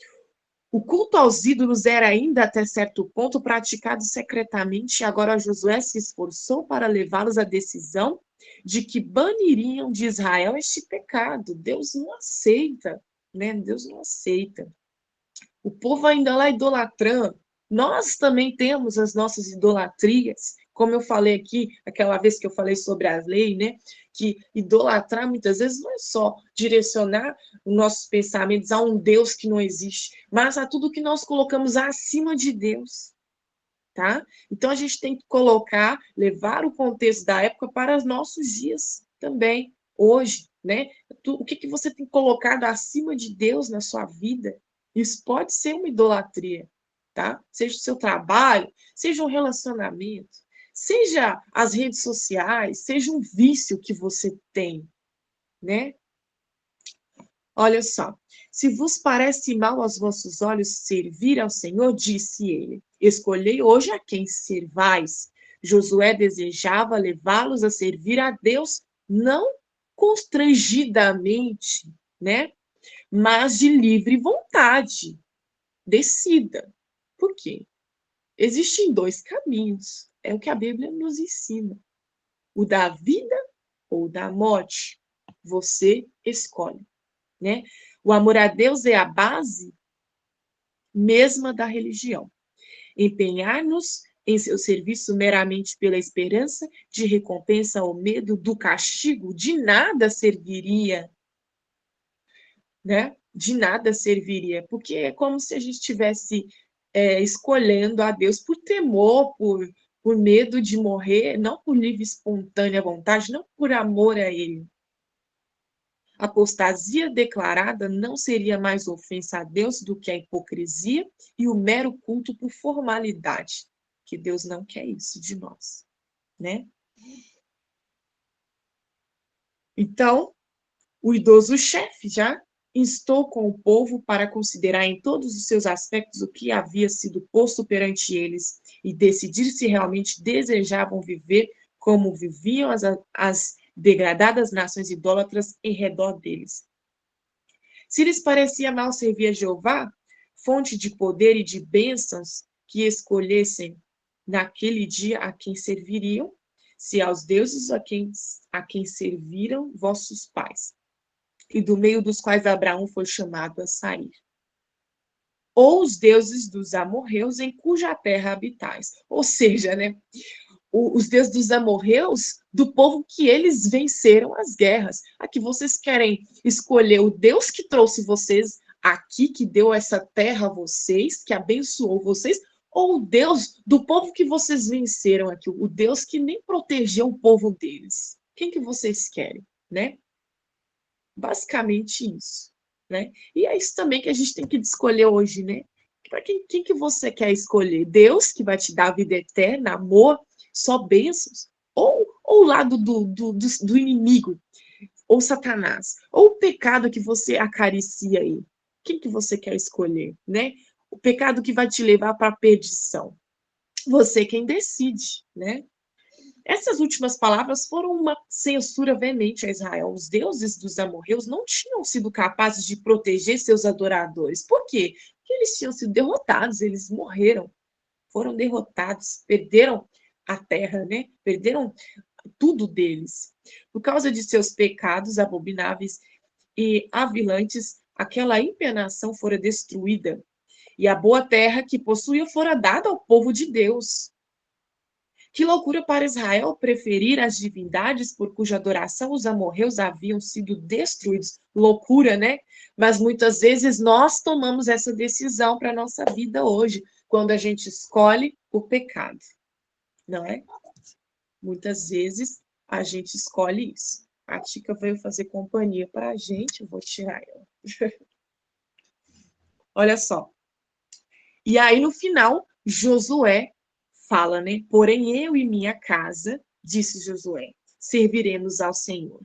o culto aos ídolos era ainda até certo ponto praticado secretamente, e agora Josué se esforçou para levá-los à decisão de que baniriam de Israel este pecado. Deus não aceita, né? Deus não aceita. O povo ainda lá idolatrando. Nós também temos as nossas idolatrias, como eu falei aqui, aquela vez que eu falei sobre as leis, né? Que idolatrar muitas vezes não é só direcionar os nossos pensamentos a um Deus que não existe, mas a tudo que nós colocamos acima de Deus, tá? Então a gente tem que colocar, levar o contexto da época para os nossos dias também, hoje, né? O que você tem colocado acima de Deus na sua vida? Isso pode ser uma idolatria, tá? Seja o seu trabalho, seja um relacionamento, seja as redes sociais, seja um vício que você tem, né? Olha só, se vos parece mal aos vossos olhos servir ao Senhor, disse ele, escolhei hoje a quem servais. Josué desejava levá-los a servir a Deus, não constrangidamente, né? Mas de livre vontade. Decida. Por quê? Existem dois caminhos. É o que a Bíblia nos ensina. O da vida ou da morte. Você escolhe, né? O amor a Deus é a base mesma da religião. Empenhar-nos em seu serviço meramente pela esperança de recompensa ou medo do castigo de nada serviria, né? De nada serviria, porque é como se a gente estivesse escolhendo a Deus por temor, por medo de morrer, não por livre e espontânea vontade, não por amor a Ele. Apostasia declarada não seria mais ofensa a Deus do que a hipocrisia e o mero culto por formalidade, que Deus não quer isso de nós, né? Então, o idoso chefe já instou com o povo para considerar em todos os seus aspectos o que havia sido posto perante eles e decidir se realmente desejavam viver como viviam as degradadas nações idólatras em redor deles. Se lhes parecia mal servir a Jeová, fonte de poder e de bênçãos, que escolhessem naquele dia a quem serviriam, se aos deuses a quem serviram vossos pais, e do meio dos quais Abraão foi chamado a sair. Ou os deuses dos amorreus em cuja terra habitais. Ou seja, né, os deuses dos amorreus do povo que eles venceram as guerras. Aqui vocês querem escolher o Deus que trouxe vocês aqui, que deu essa terra a vocês, que abençoou vocês, ou o Deus do povo que vocês venceram aqui, o Deus que nem protegeu o povo deles. Quem que vocês querem, né? Basicamente isso, né? E é isso também que a gente tem que escolher hoje, né? Para quem que você quer escolher? Deus, que vai te dar a vida eterna, amor, só bênçãos? Ou o lado do inimigo, ou Satanás? Ou o pecado que você acaricia aí? Quem que você quer escolher, né? O pecado que vai te levar para a perdição. Você quem decide, né? Essas últimas palavras foram uma censura veemente a Israel. Os deuses dos amorreus não tinham sido capazes de proteger seus adoradores. Por quê? Porque eles tinham sido derrotados, eles morreram, foram derrotados, perderam a terra, né? Perderam tudo deles. Por causa de seus pecados abomináveis e avilantes, aquela impenação fora destruída, e a boa terra que possuía fora dada ao povo de Deus. Que loucura para Israel preferir as divindades por cuja adoração os amorreus haviam sido destruídos. Loucura, né? Mas muitas vezes nós tomamos essa decisão para a nossa vida hoje, quando a gente escolhe o pecado, não é? Muitas vezes a gente escolhe isso. A Tica veio fazer companhia para a gente, eu vou tirar ela. Olha só. E aí, no final, Josué fala, né? Porém, eu e minha casa, disse Josué, serviremos ao Senhor,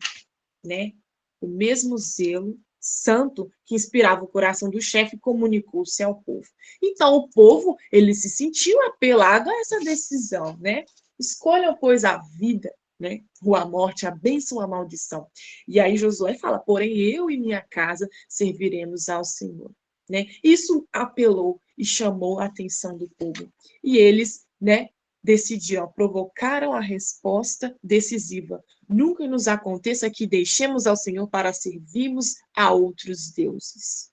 né? O mesmo zelo santo que inspirava o coração do chefe comunicou-se ao povo. Então, o povo, ele se sentiu apelado a essa decisão, né? Escolham, pois, a vida, né? Ou a morte, a bênção ou a maldição. E aí Josué fala, porém, eu e minha casa serviremos ao Senhor, né? Isso apelou e chamou a atenção do povo. E eles, né, decidiram, provocaram a resposta decisiva. Nunca nos aconteça que deixemos ao Senhor para servirmos a outros deuses.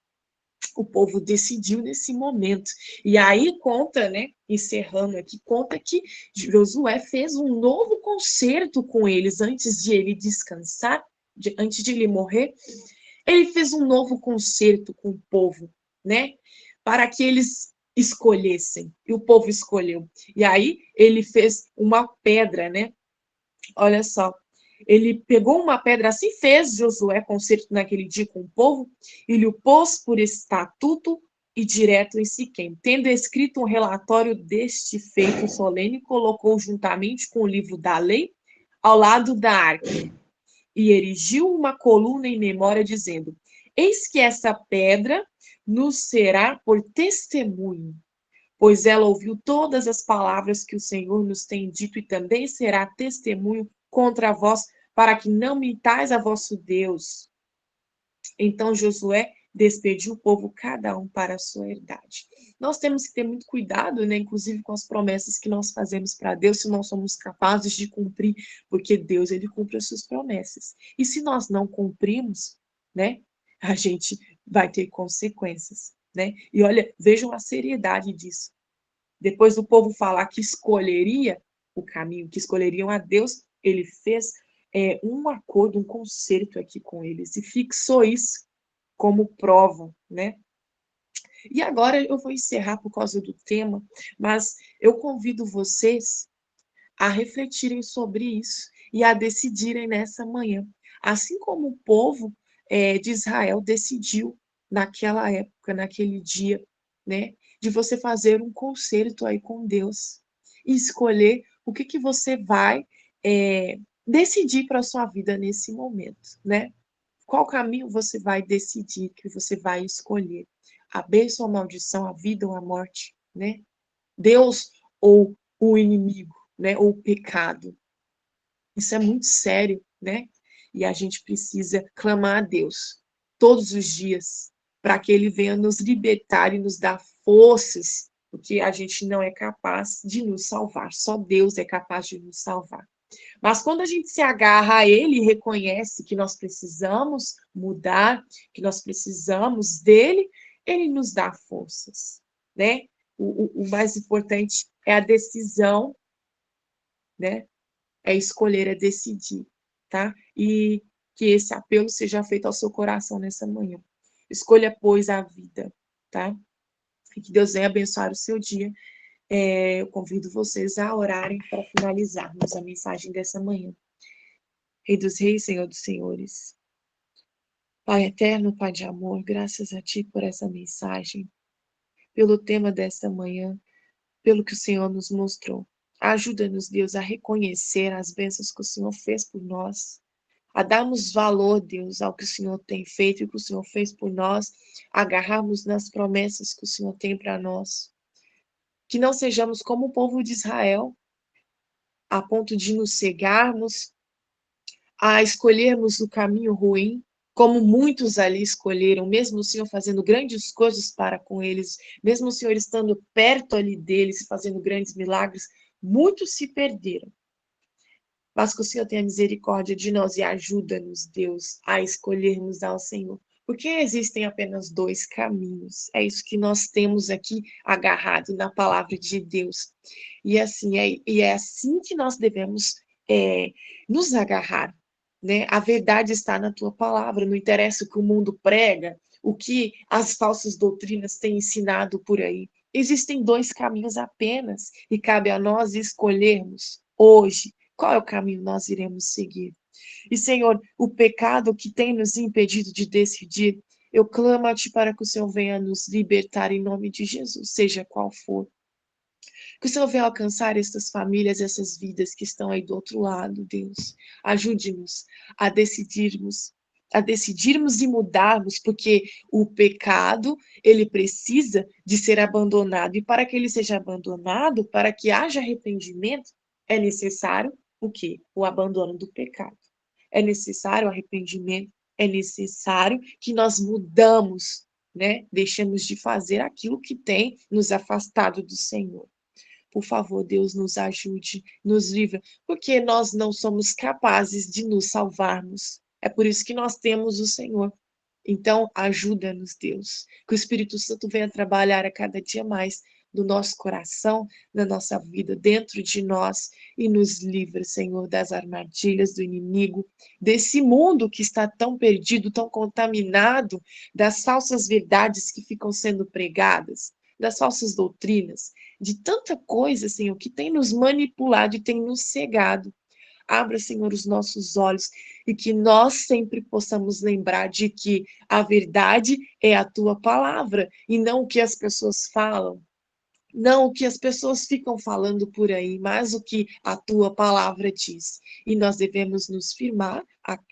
O povo decidiu nesse momento. E aí conta, né, encerrando aqui, conta que Josué fez um novo concerto com eles antes de ele descansar, antes de ele morrer. Ele fez um novo concerto com o povo, né, para que eles escolhessem, e o povo escolheu. E aí ele fez uma pedra, né? Olha só, ele pegou uma pedra, assim fez Josué concerto naquele dia com o povo, e lhe o pôs por estatuto e direto em Siquém. Tendo escrito um relatório deste feito solene, colocou juntamente com o livro da lei ao lado da arca, e erigiu uma coluna em memória, dizendo: Eis que essa pedra nos será por testemunho, pois ela ouviu todas as palavras que o Senhor nos tem dito, e também será testemunho contra vós, para que não mintais a vosso Deus. Então Josué despediu o povo, cada um para a sua herdade. Nós temos que ter muito cuidado, né, inclusive com as promessas que nós fazemos para Deus, se não somos capazes de cumprir, porque Deus, ele cumpre as suas promessas. E se nós não cumprimos, né, a gente vai ter consequências, né? E olha, vejam a seriedade disso. Depois do povo falar que escolheria o caminho, que escolheriam a Deus, ele fez um acordo, um concerto aqui com eles e fixou isso como prova, né? E agora eu vou encerrar por causa do tema, mas eu convido vocês a refletirem sobre isso e a decidirem nessa manhã. Assim como o povo de Israel decidiu naquela época, naquele dia, né? De você fazer um concerto aí com Deus e escolher o que você vai decidir para a sua vida nesse momento, né? Qual caminho você vai decidir, que você vai escolher? A bênção ou a maldição, a vida ou a morte, né? Deus ou o inimigo, né? Ou o pecado. Isso é muito sério, né? E a gente precisa clamar a Deus todos os dias para que Ele venha nos libertar e nos dar forças, porque a gente não é capaz de nos salvar. Só Deus é capaz de nos salvar. Mas quando a gente se agarra a Ele e reconhece que nós precisamos mudar, que nós precisamos dele, Ele nos dá forças, né? O mais importante é a decisão, né? É escolher, é decidir, tá? E que esse apelo seja feito ao seu coração nessa manhã. Escolha, pois, a vida, tá? E que Deus venha abençoar o seu dia. Eu convido vocês a orarem para finalizarmos a mensagem dessa manhã. Rei dos reis, Senhor dos senhores. Pai eterno, Pai de amor, graças a Ti por essa mensagem, pelo tema desta manhã, pelo que o Senhor nos mostrou. Ajuda-nos, Deus, a reconhecer as bênçãos que o Senhor fez por nós, a darmos valor, Deus, ao que o Senhor tem feito e o que o Senhor fez por nós, agarrarmos nas promessas que o Senhor tem para nós. Que não sejamos como o povo de Israel, a ponto de nos cegarmos, a escolhermos o caminho ruim, como muitos ali escolheram, mesmo o Senhor fazendo grandes coisas para com eles, mesmo o Senhor estando perto ali deles, fazendo grandes milagres, muitos se perderam. Mas que o Senhor tenha misericórdia de nós e ajuda-nos, Deus, a escolhermos ao Senhor. Porque existem apenas dois caminhos. É isso que nós temos aqui agarrado na palavra de Deus. E é assim que nós devemos nos agarrar. Né? A verdade está na tua palavra, não interessa o que o mundo prega, o que as falsas doutrinas têm ensinado por aí. Existem dois caminhos apenas, e cabe a nós escolhermos hoje qual é o caminho nós iremos seguir. E, Senhor, o pecado que tem nos impedido de decidir, eu clamo a Ti para que o Senhor venha nos libertar em nome de Jesus, seja qual for. Que o Senhor venha alcançar estas famílias, essas vidas que estão aí do outro lado, Deus. Ajude-nos a decidirmos e mudarmos, porque o pecado, ele precisa de ser abandonado. E para que ele seja abandonado, para que haja arrependimento, é necessário o quê? O abandono do pecado. É necessário o arrependimento, é necessário que nós mudamos, né? Deixemos de fazer aquilo que tem nos afastado do Senhor. Por favor, Deus, nos ajude, nos livre, porque nós não somos capazes de nos salvarmos. É por isso que nós temos o Senhor. Então, ajuda-nos, Deus. Que o Espírito Santo venha trabalhar a cada dia mais no nosso coração, na nossa vida, dentro de nós, e nos livre, Senhor, das armadilhas do inimigo, desse mundo que está tão perdido, tão contaminado, das falsas verdades que ficam sendo pregadas, das falsas doutrinas, de tanta coisa, Senhor, que tem nos manipulado e tem nos cegado. Abra, Senhor, os nossos olhos e que nós sempre possamos lembrar de que a verdade é a tua palavra e não o que as pessoas falam. Não o que as pessoas ficam falando por aí, mas o que a tua palavra diz. E nós devemos nos firmar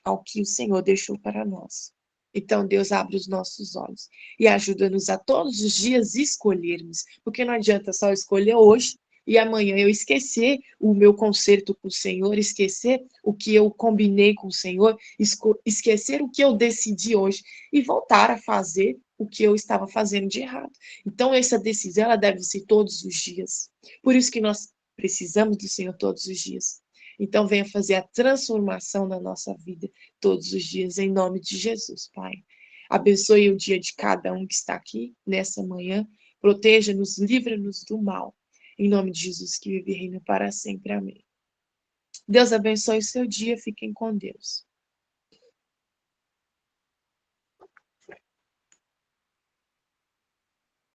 ao que o Senhor deixou para nós. Então, Deus, abre os nossos olhos e ajuda-nos a todos os dias escolhermos, porque não adianta só escolher hoje e amanhã eu esquecer o meu concerto com o Senhor, esquecer o que eu combinei com o Senhor, esquecer o que eu decidi hoje e voltar a fazer o que eu estava fazendo de errado. Então, essa decisão, ela deve ser todos os dias. Por isso que nós precisamos do Senhor todos os dias. Então, venha fazer a transformação na nossa vida todos os dias, em nome de Jesus, Pai. Abençoe o dia de cada um que está aqui nessa manhã. Proteja-nos, livra-nos do mal. Em nome de Jesus, que vive e reina para sempre. Amém. Deus abençoe o seu dia. Fiquem com Deus.